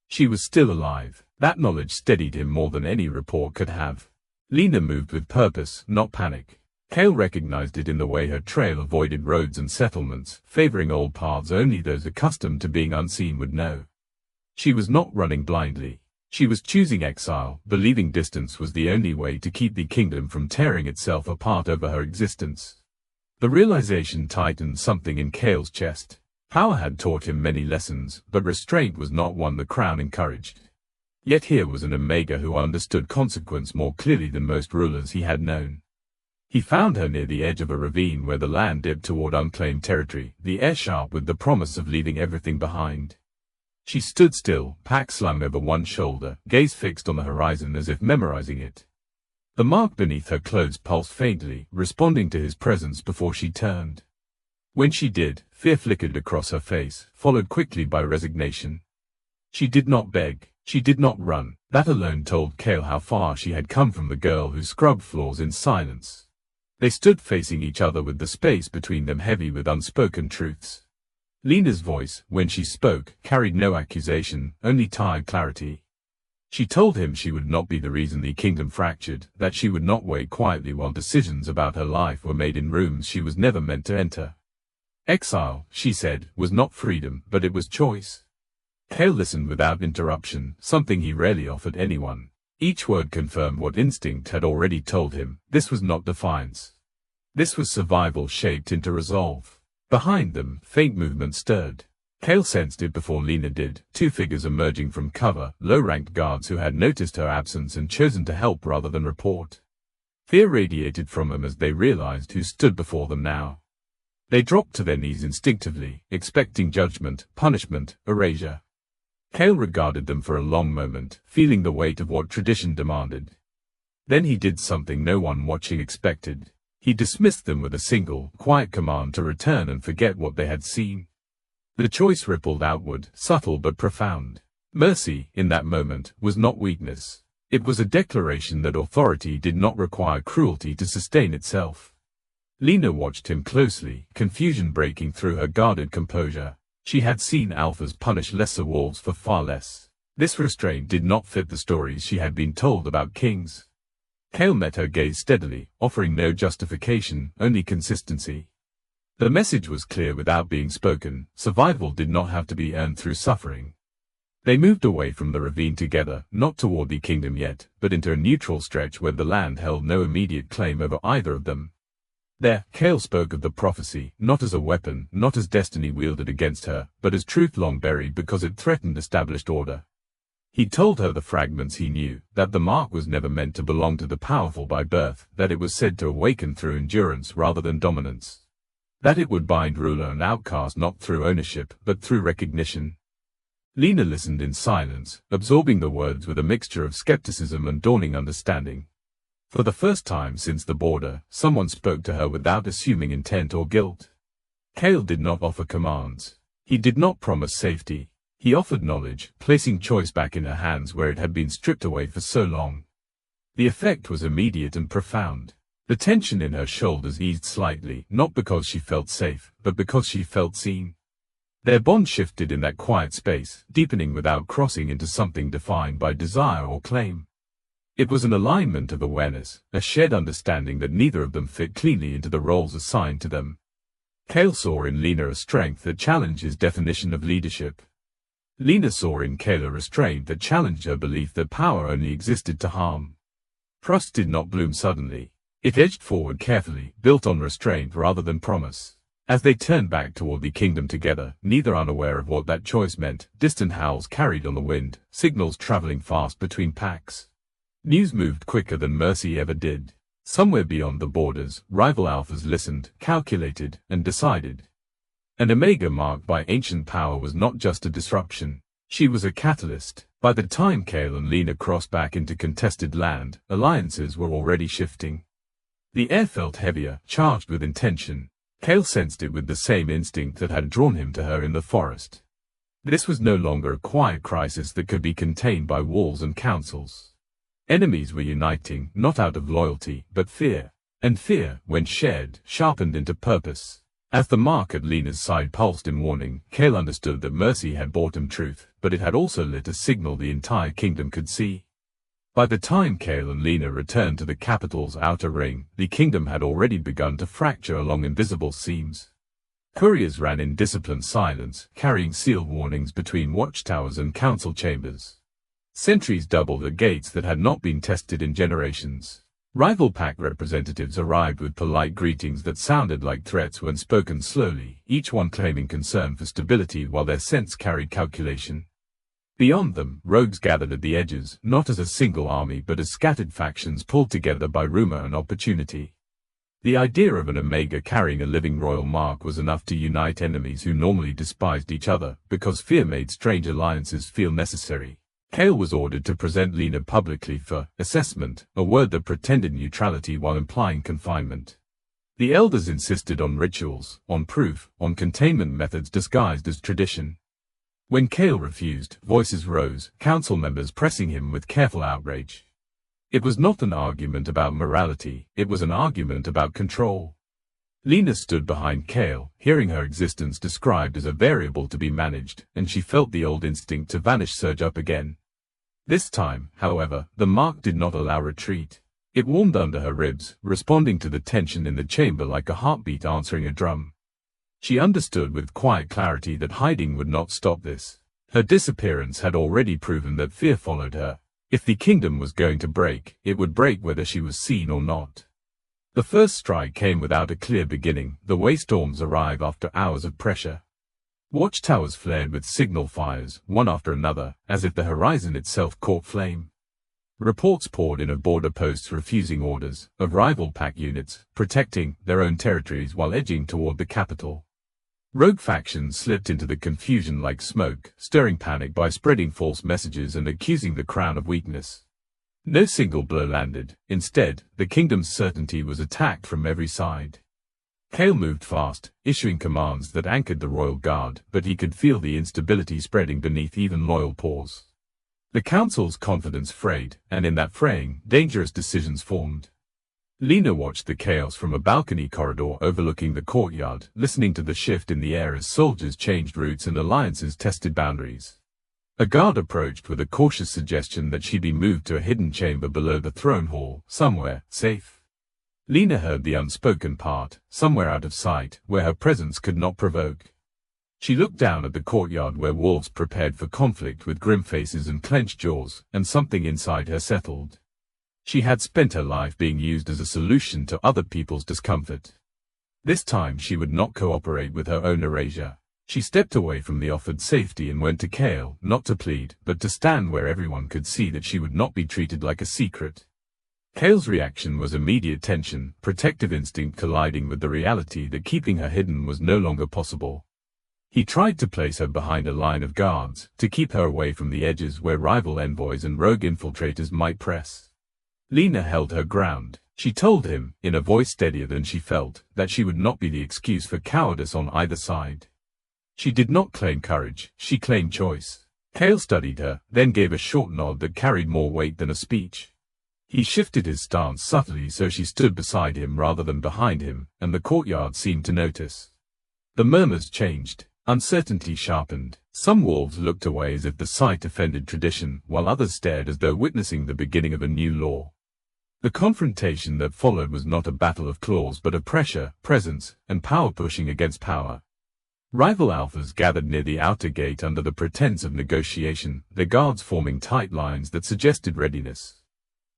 She was still alive. That knowledge steadied him more than any report could have. Lena moved with purpose, not panic. Cale recognized it in the way her trail avoided roads and settlements, favoring old paths only those accustomed to being unseen would know. She was not running blindly. She was choosing exile, believing distance was the only way to keep the kingdom from tearing itself apart over her existence. The realization tightened something in Cale's chest. Power had taught him many lessons, but restraint was not one the crown encouraged. Yet here was an Omega who understood consequence more clearly than most rulers he had known. He found her near the edge of a ravine where the land dipped toward unclaimed territory, the air sharp with the promise of leaving everything behind. She stood still, pack slung over one shoulder, gaze fixed on the horizon as if memorizing it. The mark beneath her clothes pulsed faintly, responding to his presence before she turned. When she did, fear flickered across her face, followed quickly by resignation. She did not beg. She did not run. That alone told Cale how far she had come from the girl who scrubbed floors in silence. They stood facing each other with the space between them heavy with unspoken truths. Lena's voice, when she spoke, carried no accusation, only tired clarity. She told him she would not be the reason the kingdom fractured, that she would not wait quietly while decisions about her life were made in rooms she was never meant to enter. Exile, she said, was not freedom, but it was choice. Cale listened without interruption, something he rarely offered anyone. Each word confirmed what instinct had already told him. This was not defiance. This was survival shaped into resolve. Behind them, faint movement stirred. Cale sensed it before Lena did, two figures emerging from cover, low-ranked guards who had noticed her absence and chosen to help rather than report. Fear radiated from them as they realized who stood before them now. They dropped to their knees instinctively, expecting judgment, punishment, erasure. Cale regarded them for a long moment, feeling the weight of what tradition demanded. Then he did something no one watching expected. He dismissed them with a single, quiet command to return and forget what they had seen. The choice rippled outward, subtle but profound. Mercy, in that moment, was not weakness. It was a declaration that authority did not require cruelty to sustain itself. Lena watched him closely, confusion breaking through her guarded composure. She had seen alphas punish lesser wolves for far less. This restraint did not fit the stories she had been told about kings. Cale met her gaze steadily, offering no justification, only consistency. The message was clear without being spoken. Survival did not have to be earned through suffering. They moved away from the ravine together, not toward the kingdom yet, but into a neutral stretch where the land held no immediate claim over either of them. There, Cale spoke of the prophecy, not as a weapon, not as destiny wielded against her, but as truth long buried because it threatened established order. He told her the fragments he knew, that the mark was never meant to belong to the powerful by birth, that it was said to awaken through endurance rather than dominance. That it would bind ruler and outcast not through ownership, but through recognition. Lena listened in silence, absorbing the words with a mixture of skepticism and dawning understanding. For the first time since the border, someone spoke to her without assuming intent or guilt. Cale did not offer commands. He did not promise safety. He offered knowledge, placing choice back in her hands where it had been stripped away for so long. The effect was immediate and profound. The tension in her shoulders eased slightly, not because she felt safe, but because she felt seen. Their bond shifted in that quiet space, deepening without crossing into something defined by desire or claim. It was an alignment of awareness, a shared understanding that neither of them fit cleanly into the roles assigned to them. Cale saw in Lena a strength that challenged his definition of leadership. Lena saw in Cale a restraint that challenged her belief that power only existed to harm. Trust did not bloom suddenly. It edged forward carefully, built on restraint rather than promise. As they turned back toward the kingdom together, neither unaware of what that choice meant, distant howls carried on the wind, signals traveling fast between packs. News moved quicker than mercy ever did. Somewhere beyond the borders, rival alphas listened, calculated, and decided. An omega marked by ancient power was not just a disruption. She was a catalyst. By the time Cale and Lena crossed back into contested land, alliances were already shifting. The air felt heavier, charged with intention. Cale sensed it with the same instinct that had drawn him to her in the forest. This was no longer a quiet crisis that could be contained by walls and councils. Enemies were uniting, not out of loyalty, but fear. And fear, when shared, sharpened into purpose. As the mark at Lena's side pulsed in warning, Cale understood that mercy had brought him truth, but it had also lit a signal the entire kingdom could see. By the time Cale and Lena returned to the capital's outer ring, the kingdom had already begun to fracture along invisible seams. Couriers ran in disciplined silence, carrying sealed warnings between watchtowers and council chambers. Sentries doubled at gates that had not been tested in generations. Rival pack representatives arrived with polite greetings that sounded like threats when spoken slowly, each one claiming concern for stability while their sense carried calculation. Beyond them, rogues gathered at the edges, not as a single army but as scattered factions pulled together by rumor and opportunity. The idea of an omega carrying a living royal mark was enough to unite enemies who normally despised each other, because fear made strange alliances feel necessary. Cale was ordered to present Lena publicly for assessment, a word that pretended neutrality while implying confinement. The elders insisted on rituals, on proof, on containment methods disguised as tradition. When Cale refused, voices rose, council members pressing him with careful outrage. It was not an argument about morality, it was an argument about control. Lena stood behind Cale, hearing her existence described as a variable to be managed, and she felt the old instinct to vanish surge up again. This time, however, the mark did not allow retreat. It warmed under her ribs, responding to the tension in the chamber like a heartbeat answering a drum. She understood with quiet clarity that hiding would not stop this. Her disappearance had already proven that fear followed her. If the kingdom was going to break, it would break whether she was seen or not. The first strike came without a clear beginning. The waystorms arrived after hours of pressure. Watchtowers flared with signal fires, one after another, as if the horizon itself caught flame. Reports poured in of border posts refusing orders, of rival pack units, protecting their own territories while edging toward the capital. Rogue factions slipped into the confusion like smoke, stirring panic by spreading false messages and accusing the crown of weakness. No single blow landed. Instead, the kingdom's certainty was attacked from every side. Cale moved fast, issuing commands that anchored the royal guard, but he could feel the instability spreading beneath even loyal paws. The council's confidence frayed, and in that fraying, dangerous decisions formed. Lena watched the chaos from a balcony corridor overlooking the courtyard, listening to the shift in the air as soldiers changed routes and alliances tested boundaries. A guard approached with a cautious suggestion that she be moved to a hidden chamber below the throne hall, somewhere safe. Lena heard the unspoken part, somewhere out of sight, where her presence could not provoke. She looked down at the courtyard where wolves prepared for conflict with grim faces and clenched jaws, and something inside her settled. She had spent her life being used as a solution to other people's discomfort. This time she would not cooperate with her own erasure. She stepped away from the offered safety and went to Kale, not to plead, but to stand where everyone could see that she would not be treated like a secret. Kale's reaction was immediate tension, protective instinct colliding with the reality that keeping her hidden was no longer possible. He tried to place her behind a line of guards, to keep her away from the edges where rival envoys and rogue infiltrators might press. Lena held her ground. She told him, in a voice steadier than she felt, that she would not be the excuse for cowardice on either side. She did not claim courage, she claimed choice. Kale studied her, then gave a short nod that carried more weight than a speech. He shifted his stance subtly so she stood beside him rather than behind him, and the courtyard seemed to notice. The murmurs changed. Uncertainty sharpened. Some wolves looked away as if the sight offended tradition, while others stared as though witnessing the beginning of a new law. The confrontation that followed was not a battle of claws but of pressure, presence, and power pushing against power. Rival alphas gathered near the outer gate under the pretense of negotiation, their guards forming tight lines that suggested readiness.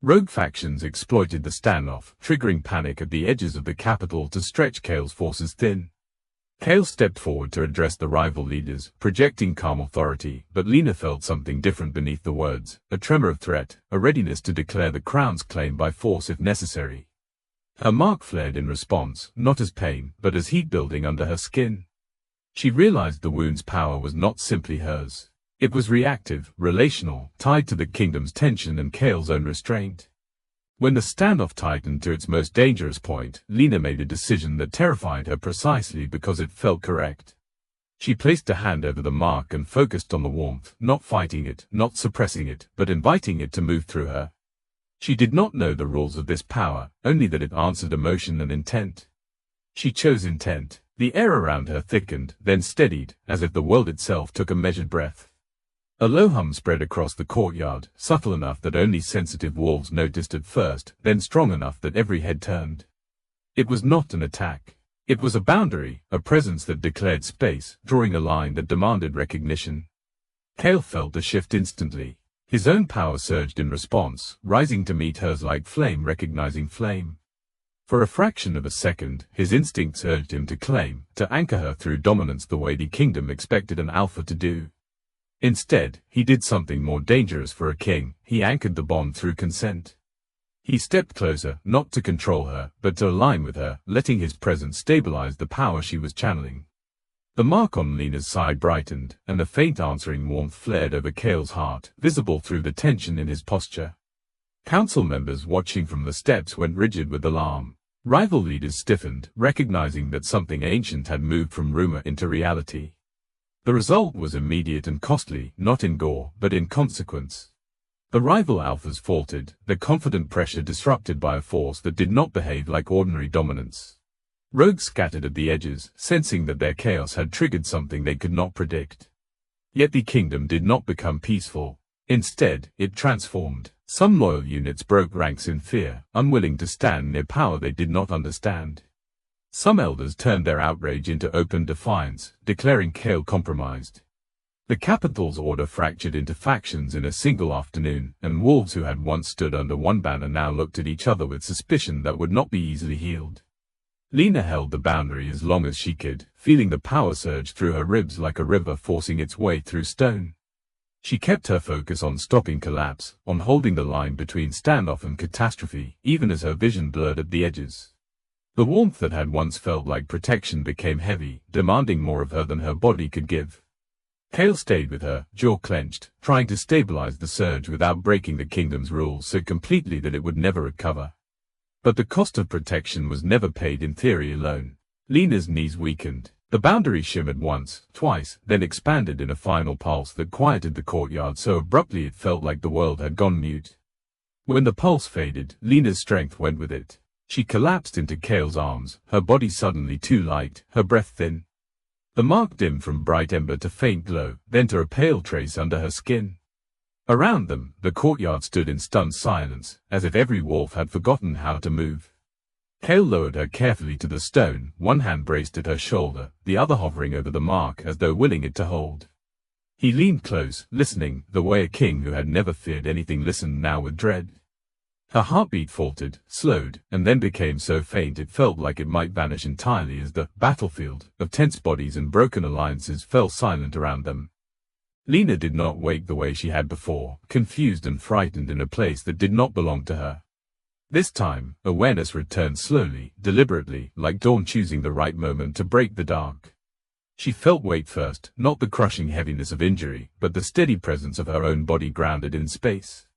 Rogue factions exploited the standoff, triggering panic at the edges of the capital to stretch Kale's forces thin. Kale stepped forward to address the rival leaders, projecting calm authority, but Lena felt something different beneath the words, a tremor of threat, a readiness to declare the crown's claim by force if necessary. Her mark flared in response, not as pain, but as heat building under her skin. She realized the wound's power was not simply hers. It was reactive, relational, tied to the kingdom's tension and Kale's own restraint. When the standoff tightened to its most dangerous point, Lena made a decision that terrified her precisely because it felt correct. She placed a hand over the mark and focused on the warmth, not fighting it, not suppressing it, but inviting it to move through her. She did not know the rules of this power, only that it answered emotion and intent. She chose intent. The air around her thickened, then steadied, as if the world itself took a measured breath. A low hum spread across the courtyard, subtle enough that only sensitive wolves noticed at first, then strong enough that every head turned. It was not an attack. It was a boundary, a presence that declared space, drawing a line that demanded recognition. Kale felt a shift instantly. His own power surged in response, rising to meet hers like flame recognizing flame. For a fraction of a second, his instincts urged him to claim, to anchor her through dominance the way the kingdom expected an alpha to do. Instead, he did something more dangerous for a king. He anchored the bond through consent. He stepped closer, not to control her, but to align with her, letting his presence stabilize the power she was channeling. The mark on Lena's side brightened, and a faint answering warmth flared over Kale's heart, visible through the tension in his posture. Council members watching from the steps went rigid with alarm. Rival leaders stiffened, recognizing that something ancient had moved from rumor into reality. The result was immediate and costly, not in gore, but in consequence. The rival alphas faltered, their confident pressure disrupted by a force that did not behave like ordinary dominance. Rogues scattered at the edges, sensing that their chaos had triggered something they could not predict. Yet the kingdom did not become peaceful. Instead, it transformed. Some loyal units broke ranks in fear, unwilling to stand near power they did not understand. Some elders turned their outrage into open defiance, declaring Kale compromised. The capital's order fractured into factions in a single afternoon, and wolves who had once stood under one banner now looked at each other with suspicion that would not be easily healed. Lena held the boundary as long as she could, feeling the power surge through her ribs like a river forcing its way through stone. She kept her focus on stopping collapse, on holding the line between standoff and catastrophe, even as her vision blurred at the edges. The warmth that had once felt like protection became heavy, demanding more of her than her body could give. Kale stayed with her, jaw clenched, trying to stabilize the surge without breaking the kingdom's rules so completely that it would never recover. But the cost of protection was never paid in theory alone. Lena's knees weakened. The boundary shimmered once, twice, then expanded in a final pulse that quieted the courtyard so abruptly it felt like the world had gone mute. When the pulse faded, Lena's strength went with it. She collapsed into Kale's arms, her body suddenly too light, her breath thin. The mark dimmed from bright ember to faint glow, then to a pale trace under her skin. Around them, the courtyard stood in stunned silence, as if every wolf had forgotten how to move. Kale lowered her carefully to the stone, one hand braced at her shoulder, the other hovering over the mark as though willing it to hold. He leaned close, listening, the way a king who had never feared anything listened now with dread. Her heartbeat faltered, slowed, and then became so faint it felt like it might vanish entirely as the battlefield of tense bodies and broken alliances fell silent around them. Lena did not wake the way she had before, confused and frightened in a place that did not belong to her. This time, awareness returned slowly, deliberately, like dawn choosing the right moment to break the dark. She felt weight first, not the crushing heaviness of injury, but the steady presence of her own body grounded in space.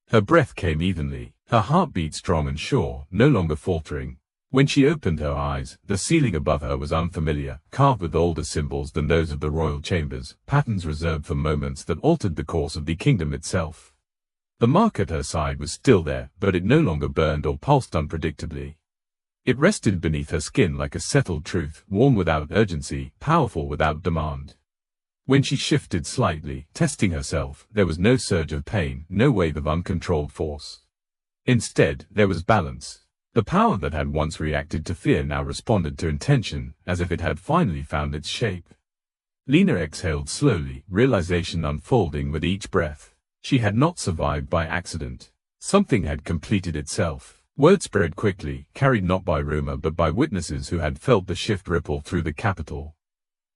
Her breath came evenly, her heartbeat strong and sure, no longer faltering. When she opened her eyes, the ceiling above her was unfamiliar, carved with older symbols than those of the royal chambers, patterns reserved for moments that altered the course of the kingdom itself. The mark at her side was still there, but it no longer burned or pulsed unpredictably. It rested beneath her skin like a settled truth, warm without urgency, powerful without demand. When she shifted slightly, testing herself, there was no surge of pain, no wave of uncontrolled force. Instead, there was balance. The power that had once reacted to fear now responded to intention, as if it had finally found its shape. Lena exhaled slowly, realization unfolding with each breath. She had not survived by accident. Something had completed itself. Word spread quickly, carried not by rumor but by witnesses who had felt the shift ripple through the capital.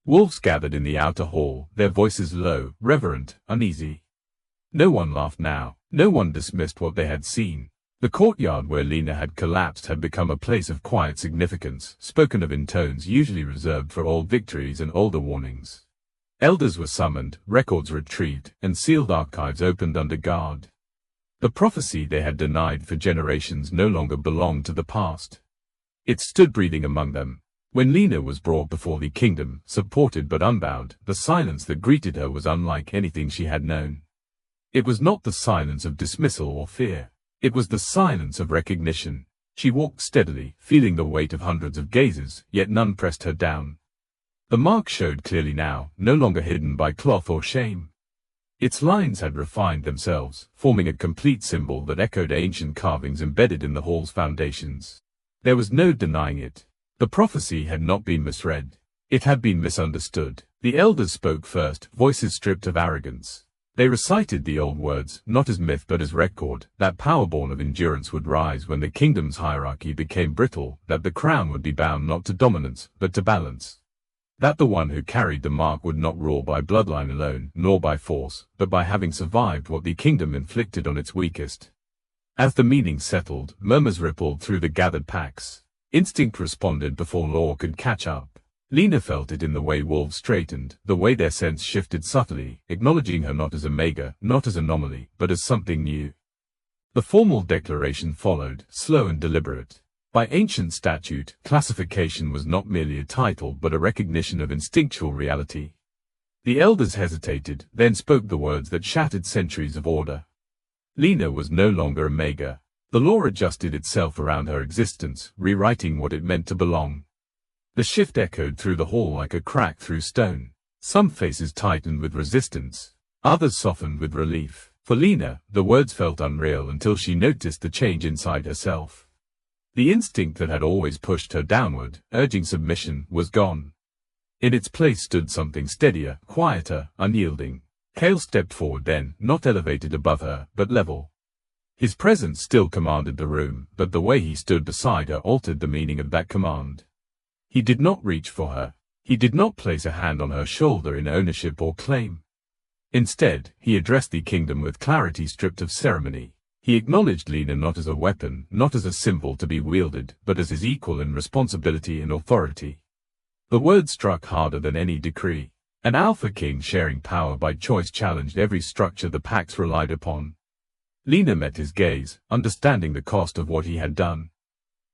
Wolves gathered in the outer hall, their voices low, reverent, uneasy. No one laughed now. No one dismissed what they had seen. The courtyard where Lena had collapsed had become a place of quiet significance, spoken of in tones usually reserved for old victories and older warnings. Elders were summoned, records retrieved, and sealed archives opened under guard. The prophecy they had denied for generations no longer belonged to the past. It stood breathing among them. When Lena was brought before the kingdom, supported but unbound, the silence that greeted her was unlike anything she had known. It was not the silence of dismissal or fear. It was the silence of recognition. She walked steadily, feeling the weight of hundreds of gazes, yet none pressed her down. The mark showed clearly now, no longer hidden by cloth or shame. Its lines had refined themselves, forming a complete symbol that echoed ancient carvings embedded in the hall's foundations. There was no denying it. The prophecy had not been misread. It had been misunderstood. The elders spoke first, voices stripped of arrogance. They recited the old words, not as myth but as record, that power born of endurance would rise when the kingdom's hierarchy became brittle, that the crown would be bound not to dominance, but to balance. That the one who carried the mark would not rule by bloodline alone, nor by force, but by having survived what the kingdom inflicted on its weakest. As the meaning settled, murmurs rippled through the gathered packs. Instinct responded before law could catch up. Lena felt it in the way wolves straightened, the way their sense shifted subtly, acknowledging her not as a omega, not as anomaly, but as something new. The formal declaration followed, slow and deliberate. By ancient statute, classification was not merely a title but a recognition of instinctual reality. The elders hesitated, then spoke the words that shattered centuries of order. Lena was no longer omega. The law adjusted itself around her existence, rewriting what it meant to belong. The shift echoed through the hall like a crack through stone. Some faces tightened with resistance. Others softened with relief. For Lena, the words felt unreal until she noticed the change inside herself. The instinct that had always pushed her downward, urging submission, was gone. In its place stood something steadier, quieter, unyielding. Kale stepped forward then, not elevated above her, but level. His presence still commanded the room, but the way he stood beside her altered the meaning of that command. He did not reach for her. He did not place a hand on her shoulder in ownership or claim. Instead, he addressed the kingdom with clarity stripped of ceremony. He acknowledged Lena not as a weapon, not as a symbol to be wielded, but as his equal in responsibility and authority. The words struck harder than any decree. An alpha king sharing power by choice challenged every structure the Pax relied upon. Lena met his gaze, understanding the cost of what he had done.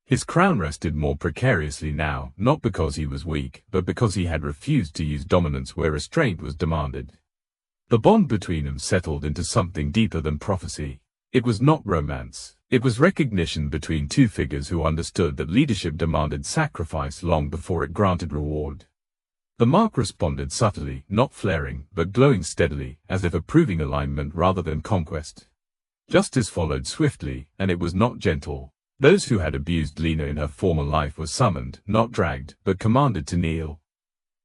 His crown rested more precariously now, not because he was weak, but because he had refused to use dominance where restraint was demanded. The bond between them settled into something deeper than prophecy. It was not romance. It was recognition between two figures who understood that leadership demanded sacrifice long before it granted reward. The mark responded subtly, not flaring, but glowing steadily, as if approving alignment rather than conquest. Justice followed swiftly, and it was not gentle. Those who had abused Lena in her former life were summoned, not dragged, but commanded to kneel.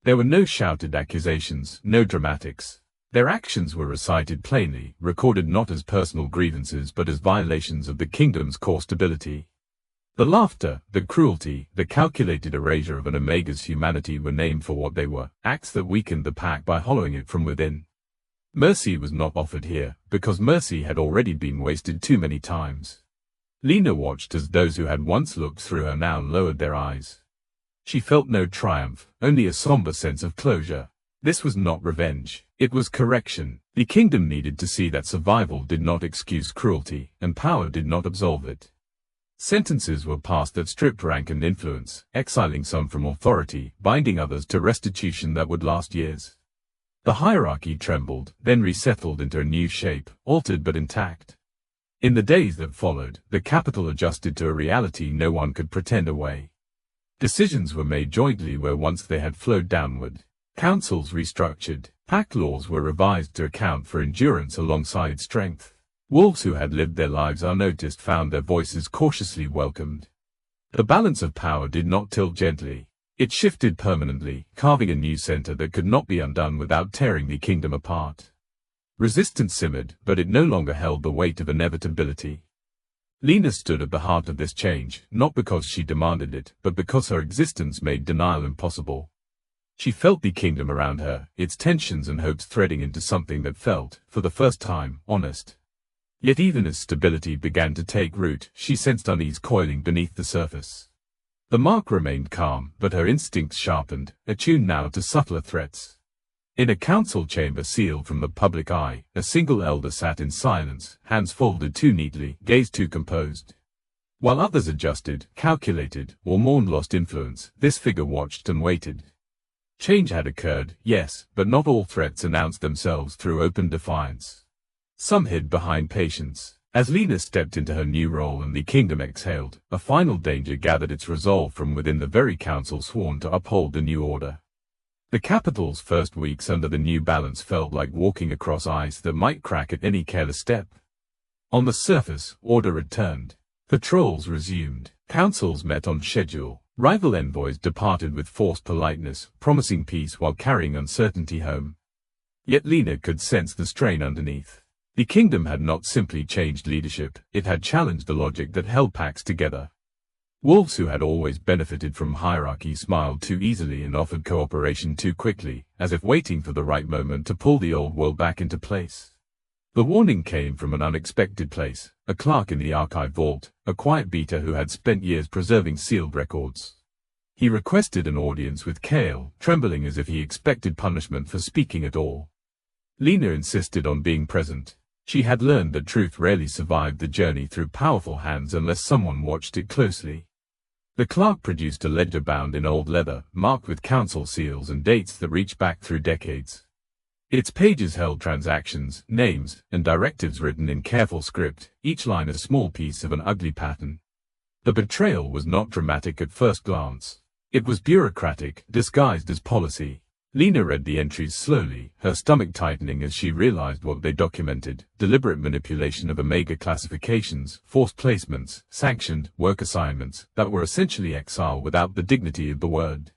There were no shouted accusations, no dramatics. Their actions were recited plainly, recorded not as personal grievances but as violations of the kingdom's core stability. The laughter, the cruelty, the calculated erasure of an Omega's humanity were named for what they were, acts that weakened the pack by hollowing it from within. Mercy was not offered here, because mercy had already been wasted too many times. Lena watched as those who had once looked through her now lowered their eyes. She felt no triumph, only a somber sense of closure. This was not revenge, it was correction. The kingdom needed to see that survival did not excuse cruelty, and power did not absolve it. Sentences were passed that stripped rank and influence, exiling some from authority, binding others to restitution that would last years. The hierarchy trembled, then resettled into a new shape, altered but intact. In the days that followed, the capital adjusted to a reality no one could pretend away. Decisions were made jointly where once they had flowed downward. Councils restructured, pack laws were revised to account for endurance alongside strength. Wolves who had lived their lives unnoticed found their voices cautiously welcomed. The balance of power did not tilt gently. It shifted permanently, carving a new center that could not be undone without tearing the kingdom apart. Resistance simmered, but it no longer held the weight of inevitability. Lena stood at the heart of this change, not because she demanded it, but because her existence made denial impossible. She felt the kingdom around her, its tensions and hopes threading into something that felt, for the first time, honest. Yet even as stability began to take root, she sensed unease coiling beneath the surface. The mark remained calm, but her instincts sharpened, attuned now to subtler threats. In a council chamber sealed from the public eye, a single elder sat in silence, hands folded too neatly, gaze too composed. While others adjusted, calculated, or mourned lost influence, this figure watched and waited. Change had occurred, yes, but not all threats announced themselves through open defiance. Some hid behind patience. As Lena stepped into her new role and the kingdom exhaled, a final danger gathered its resolve from within the very council sworn to uphold the new order. The capital's first weeks under the new balance felt like walking across ice that might crack at any careless step. On the surface, order returned. Patrols resumed. Councils met on schedule. Rival envoys departed with forced politeness, promising peace while carrying uncertainty home. Yet Lena could sense the strain underneath. The kingdom had not simply changed leadership, it had challenged the logic that held packs together. Wolves who had always benefited from hierarchy smiled too easily and offered cooperation too quickly, as if waiting for the right moment to pull the old world back into place. The warning came from an unexpected place, a clerk in the archive vault, a quiet beater who had spent years preserving sealed records. He requested an audience with Kale, trembling as if he expected punishment for speaking at all. Lena insisted on being present. She had learned that truth rarely survived the journey through powerful hands unless someone watched it closely. The clerk produced a ledger bound in old leather, marked with council seals and dates that reached back through decades. Its pages held transactions, names, and directives written in careful script, each line a small piece of an ugly pattern. The betrayal was not dramatic at first glance. It was bureaucratic, disguised as policy. Lena read the entries slowly, her stomach tightening as she realized what they documented: deliberate manipulation of Omega classifications, forced placements, sanctioned work assignments that were essentially exile without the dignity of the word.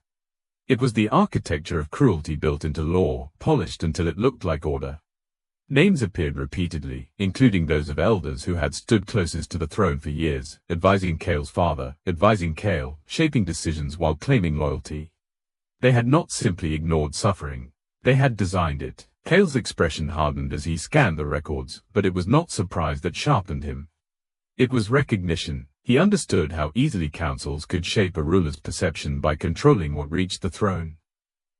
It was the architecture of cruelty built into law, polished until it looked like order. Names appeared repeatedly, including those of elders who had stood closest to the throne for years, advising Kale's father, advising Kale, shaping decisions while claiming loyalty. They had not simply ignored suffering. They had designed it. Kale's expression hardened as he scanned the records, but it was not surprise that sharpened him. It was recognition. He understood how easily councils could shape a ruler's perception by controlling what reached the throne.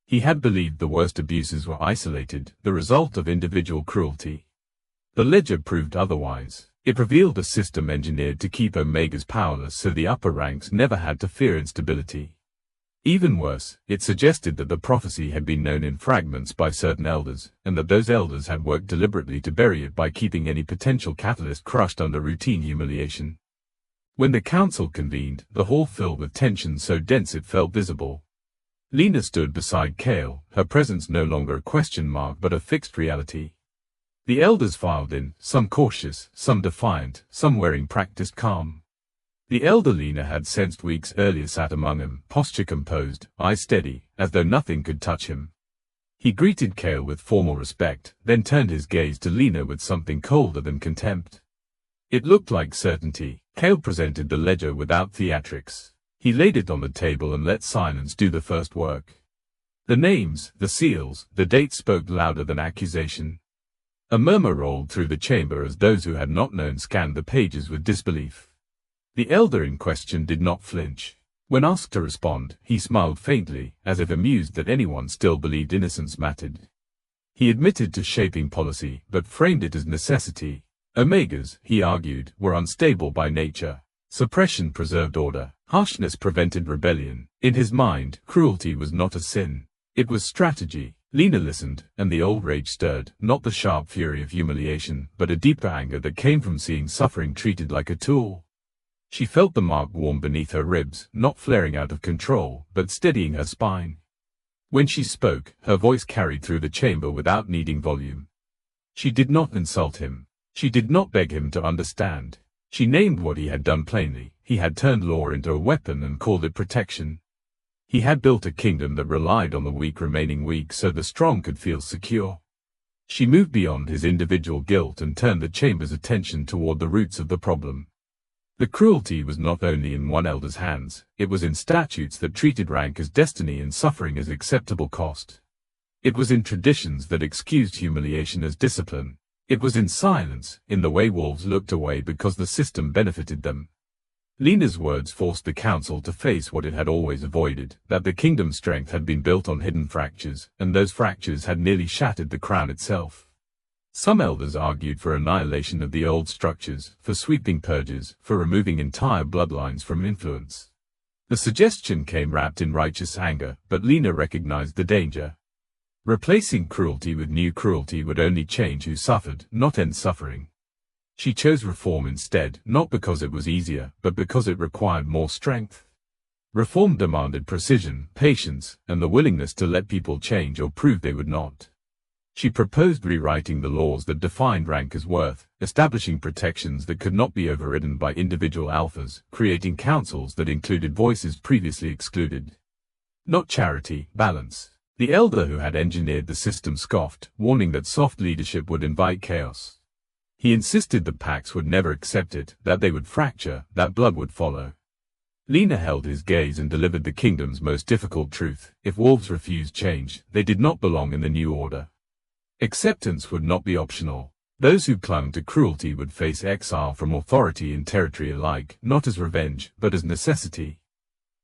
He had believed the worst abuses were isolated, the result of individual cruelty. The ledger proved otherwise. It revealed a system engineered to keep Omegas powerless so the upper ranks never had to fear instability. Even worse, it suggested that the prophecy had been known in fragments by certain elders, and that those elders had worked deliberately to bury it by keeping any potential catalyst crushed under routine humiliation. When the council convened, the hall filled with tension so dense it felt visible. Lena stood beside Kale, her presence no longer a question mark but a fixed reality. The elders filed in, some cautious, some defiant, some wearing practiced calm. The elder Lena had sensed weeks earlier sat among them, posture composed, eyes steady, as though nothing could touch him. He greeted Kale with formal respect, then turned his gaze to Lena with something colder than contempt. It looked like certainty. Kale presented the ledger without theatrics. He laid it on the table and let silence do the first work. The names, the seals, the dates spoke louder than accusation. A murmur rolled through the chamber as those who had not known scanned the pages with disbelief. The elder in question did not flinch. When asked to respond, he smiled faintly, as if amused that anyone still believed innocence mattered. He admitted to shaping policy, but framed it as necessity. Omegas, he argued, were unstable by nature. Suppression preserved order. Harshness prevented rebellion. In his mind, cruelty was not a sin. It was strategy. Lena listened, and the old rage stirred, not the sharp fury of humiliation, but a deeper anger that came from seeing suffering treated like a tool. She felt the mark warm beneath her ribs, not flaring out of control, but steadying her spine. When she spoke, her voice carried through the chamber without needing volume. She did not insult him. She did not beg him to understand. She named what he had done plainly. He had turned law into a weapon and called it protection. He had built a kingdom that relied on the weak remaining weak so the strong could feel secure. She moved beyond his individual guilt and turned the chamber's attention toward the roots of the problem. The cruelty was not only in one elder's hands, it was in statutes that treated rank as destiny and suffering as acceptable cost. It was in traditions that excused humiliation as discipline. It was in silence, in the way wolves looked away because the system benefited them. Lena's words forced the council to face what it had always avoided, that the kingdom's strength had been built on hidden fractures, and those fractures had nearly shattered the crown itself. Some elders argued for annihilation of the old structures, for sweeping purges, for removing entire bloodlines from influence. The suggestion came wrapped in righteous anger, but Lena recognized the danger. Replacing cruelty with new cruelty would only change who suffered, not end suffering. She chose reform instead, not because it was easier, but because it required more strength. Reform demanded precision, patience, and the willingness to let people change or prove they would not. She proposed rewriting the laws that defined rank as worth, establishing protections that could not be overridden by individual alphas, creating councils that included voices previously excluded. Not charity, balance. The elder who had engineered the system scoffed, warning that soft leadership would invite chaos. He insisted that pacts would never accept it, that they would fracture, that blood would follow. Lena held his gaze and delivered the kingdom's most difficult truth. If wolves refused change, they did not belong in the new order. Acceptance would not be optional. Those who clung to cruelty would face exile from authority and territory alike, not as revenge, but as necessity.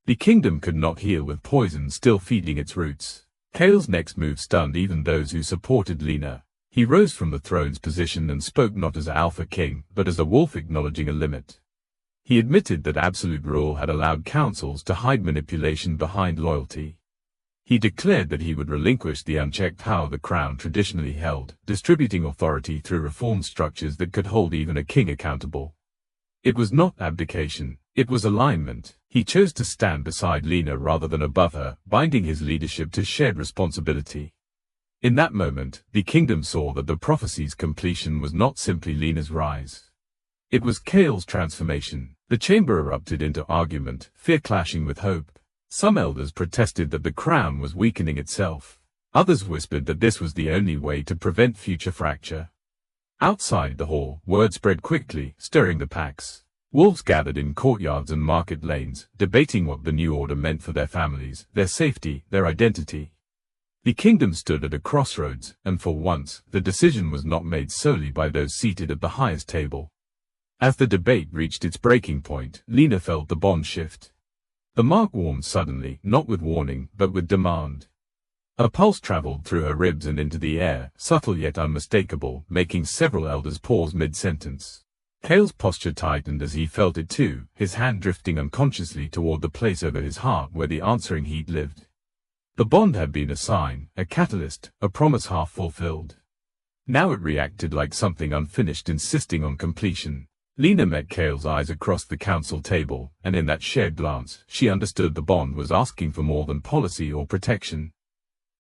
The kingdom could not heal with poison still feeding its roots. Kale's next move stunned even those who supported Lena. He rose from the throne's position and spoke not as Alpha King, but as a wolf acknowledging a limit. He admitted that absolute rule had allowed councils to hide manipulation behind loyalty. He declared that he would relinquish the unchecked power the crown traditionally held, distributing authority through reformed structures that could hold even a king accountable. It was not abdication, it was alignment. He chose to stand beside Lena rather than above her, binding his leadership to shared responsibility. In that moment, the kingdom saw that the prophecy's completion was not simply Lena's rise. It was Kale's transformation. The chamber erupted into argument, fear clashing with hope. Some elders protested that the crown was weakening itself. Others whispered that this was the only way to prevent future fracture. Outside the hall, word spread quickly, stirring the packs. Wolves gathered in courtyards and market lanes, debating what the new order meant for their families, their safety, their identity. The kingdom stood at a crossroads, and for once, the decision was not made solely by those seated at the highest table. As the debate reached its breaking point, Lena felt the bond shift. The mark warmed suddenly, not with warning, but with demand. A pulse traveled through her ribs and into the air, subtle yet unmistakable, making several elders pause mid-sentence. Kale's posture tightened as he felt it too, his hand drifting unconsciously toward the place over his heart where the answering heat lived. The bond had been a sign, a catalyst, a promise half fulfilled. Now it reacted like something unfinished, insisting on completion. Lena met Kale's eyes across the council table, and in that shared glance, she understood the bond was asking for more than policy or protection.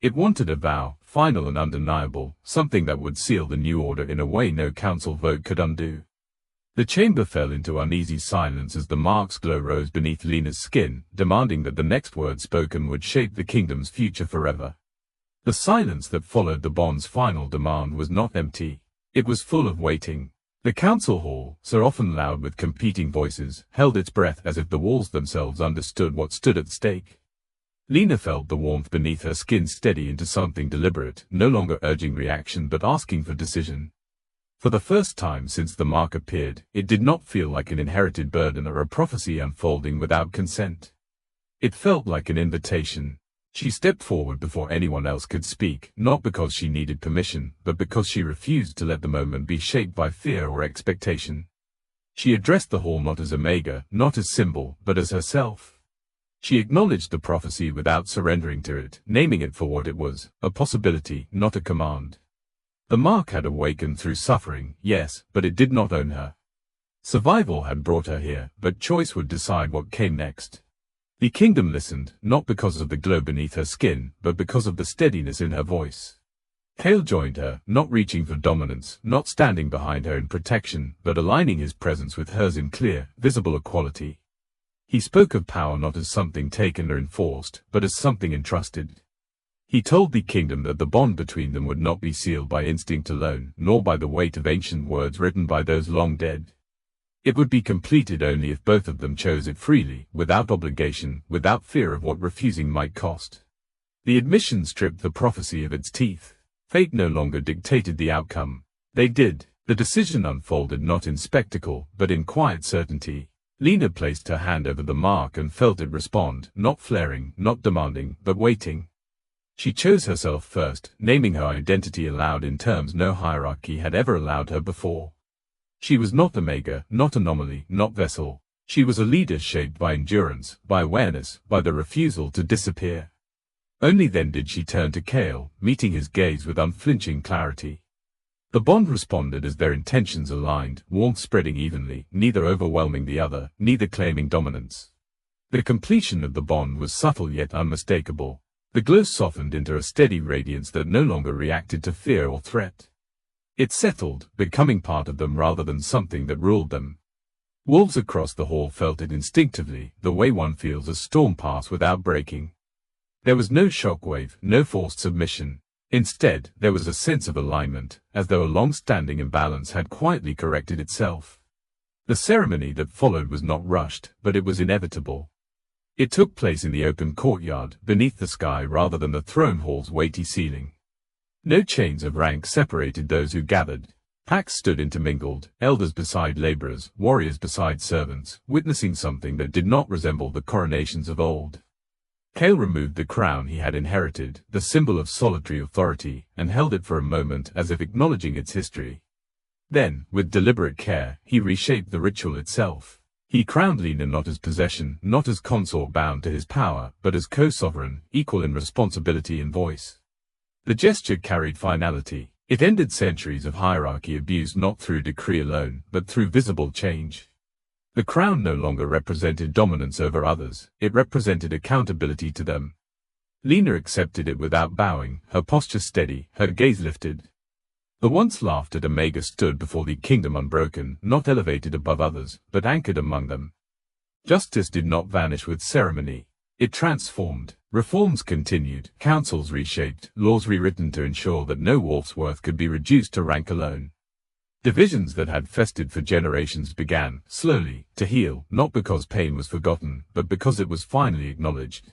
It wanted a vow, final and undeniable, something that would seal the new order in a way no council vote could undo. The chamber fell into uneasy silence as the mark's glow rose beneath Lena's skin, demanding that the next word spoken would shape the kingdom's future forever. The silence that followed the bond's final demand was not empty. It was full of waiting. The council hall, so often loud with competing voices, held its breath as if the walls themselves understood what stood at stake. Lena felt the warmth beneath her skin steady into something deliberate, no longer urging reaction but asking for decision. For the first time since the mark appeared, it did not feel like an inherited burden or a prophecy unfolding without consent. It felt like an invitation. She stepped forward before anyone else could speak, not because she needed permission, but because she refused to let the moment be shaped by fear or expectation. She addressed the hall not as Omega, not as symbol, but as herself. She acknowledged the prophecy without surrendering to it, naming it for what it was, a possibility, not a command. The mark had awakened through suffering, yes, but it did not own her. Survival had brought her here, but choice would decide what came next. The kingdom listened, not because of the glow beneath her skin, but because of the steadiness in her voice. Kale joined her, not reaching for dominance, not standing behind her in protection, but aligning his presence with hers in clear, visible equality. He spoke of power not as something taken or enforced, but as something entrusted. He told the kingdom that the bond between them would not be sealed by instinct alone, nor by the weight of ancient words written by those long dead. It would be completed only if both of them chose it freely, without obligation, without fear of what refusing might cost. The admission stripped the prophecy of its teeth. Fate no longer dictated the outcome. They did. The decision unfolded not in spectacle, but in quiet certainty. Lena placed her hand over the mark and felt it respond, not flaring, not demanding, but waiting. She chose herself first, naming her identity aloud in terms no hierarchy had ever allowed her before. She was not Omega, not anomaly, not vessel. She was a leader shaped by endurance, by awareness, by the refusal to disappear. Only then did she turn to Kale, meeting his gaze with unflinching clarity. The bond responded as their intentions aligned, warmth spreading evenly, neither overwhelming the other, neither claiming dominance. The completion of the bond was subtle yet unmistakable. The glow softened into a steady radiance that no longer reacted to fear or threat. It settled, becoming part of them rather than something that ruled them. Wolves across the hall felt it instinctively, the way one feels a storm pass without breaking. There was no shockwave, no forced submission. Instead, there was a sense of alignment, as though a long-standing imbalance had quietly corrected itself. The ceremony that followed was not rushed, but it was inevitable. It took place in the open courtyard, beneath the sky rather than the throne hall's weighty ceiling. No chains of rank separated those who gathered. Packs stood intermingled, elders beside laborers, warriors beside servants, witnessing something that did not resemble the coronations of old. Kale removed the crown he had inherited, the symbol of solitary authority, and held it for a moment as if acknowledging its history. Then, with deliberate care, he reshaped the ritual itself. He crowned Lena not as possession, not as consort bound to his power, but as co-sovereign, equal in responsibility and voice. The gesture carried finality. It ended centuries of hierarchy abused not through decree alone, but through visible change. The crown no longer represented dominance over others, it represented accountability to them. Lena accepted it without bowing, her posture steady, her gaze lifted. The once laughed at Omega stood before the kingdom unbroken, not elevated above others, but anchored among them. Justice did not vanish with ceremony. It transformed. Reforms continued, councils reshaped, laws rewritten to ensure that no wolf's worth could be reduced to rank alone. Divisions that had festered for generations began, slowly, to heal, not because pain was forgotten, but because it was finally acknowledged.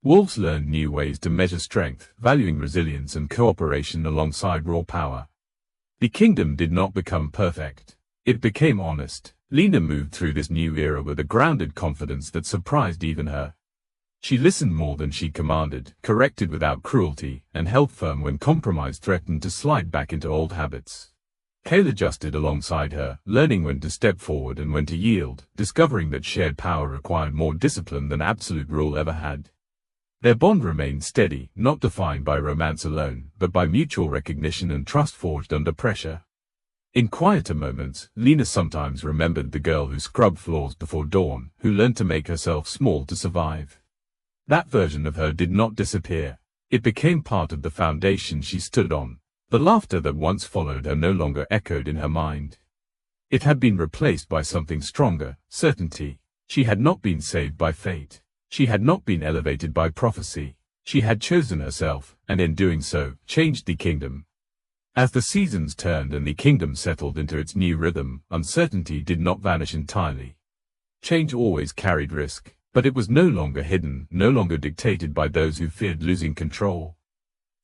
Wolves learned new ways to measure strength, valuing resilience and cooperation alongside raw power. The kingdom did not become perfect. It became honest. Lena moved through this new era with a grounded confidence that surprised even her. She listened more than she commanded, corrected without cruelty, and held firm when compromise threatened to slide back into old habits. Kale adjusted alongside her, learning when to step forward and when to yield, discovering that shared power required more discipline than absolute rule ever had. Their bond remained steady, not defined by romance alone, but by mutual recognition and trust forged under pressure. In quieter moments, Lena sometimes remembered the girl who scrubbed floors before dawn, who learned to make herself small to survive. That version of her did not disappear. It became part of the foundation she stood on. The laughter that once followed her no longer echoed in her mind. It had been replaced by something stronger, certainty. She had not been saved by fate. She had not been elevated by prophecy. She had chosen herself, and in doing so, changed the kingdom. As the seasons turned and the kingdom settled into its new rhythm, uncertainty did not vanish entirely. Change always carried risk, but it was no longer hidden, no longer dictated by those who feared losing control.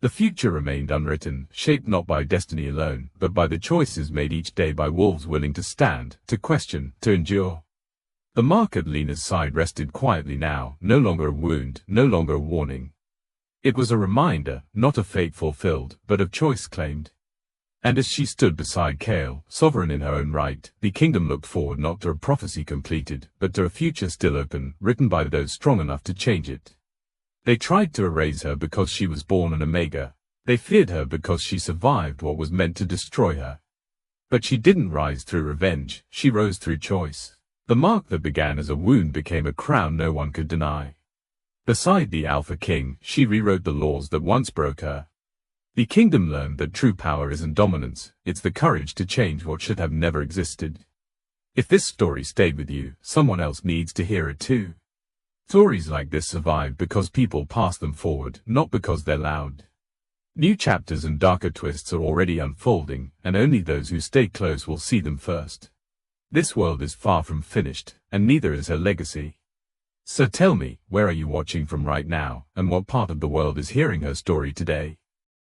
The future remained unwritten, shaped not by destiny alone, but by the choices made each day by wolves willing to stand, to question, to endure. The mark at Lena's side rested quietly now, no longer a wound, no longer a warning. It was a reminder, not of fate fulfilled, but of choice claimed. And as she stood beside Kale, sovereign in her own right, the kingdom looked forward not to a prophecy completed, but to a future still open, written by those strong enough to change it. They tried to erase her because she was born an Omega. They feared her because she survived what was meant to destroy her. But she didn't rise through revenge, she rose through choice. The mark that began as a wound became a crown no one could deny. Beside the Alpha King, she rewrote the laws that once broke her. The kingdom learned that true power isn't dominance, it's the courage to change what should have never existed. If this story stayed with you, someone else needs to hear it too. Stories like this survive because people pass them forward, not because they're loud. New chapters and darker twists are already unfolding, and only those who stay close will see them first. This world is far from finished, and neither is her legacy. So tell me, where are you watching from right now, and what part of the world is hearing her story today?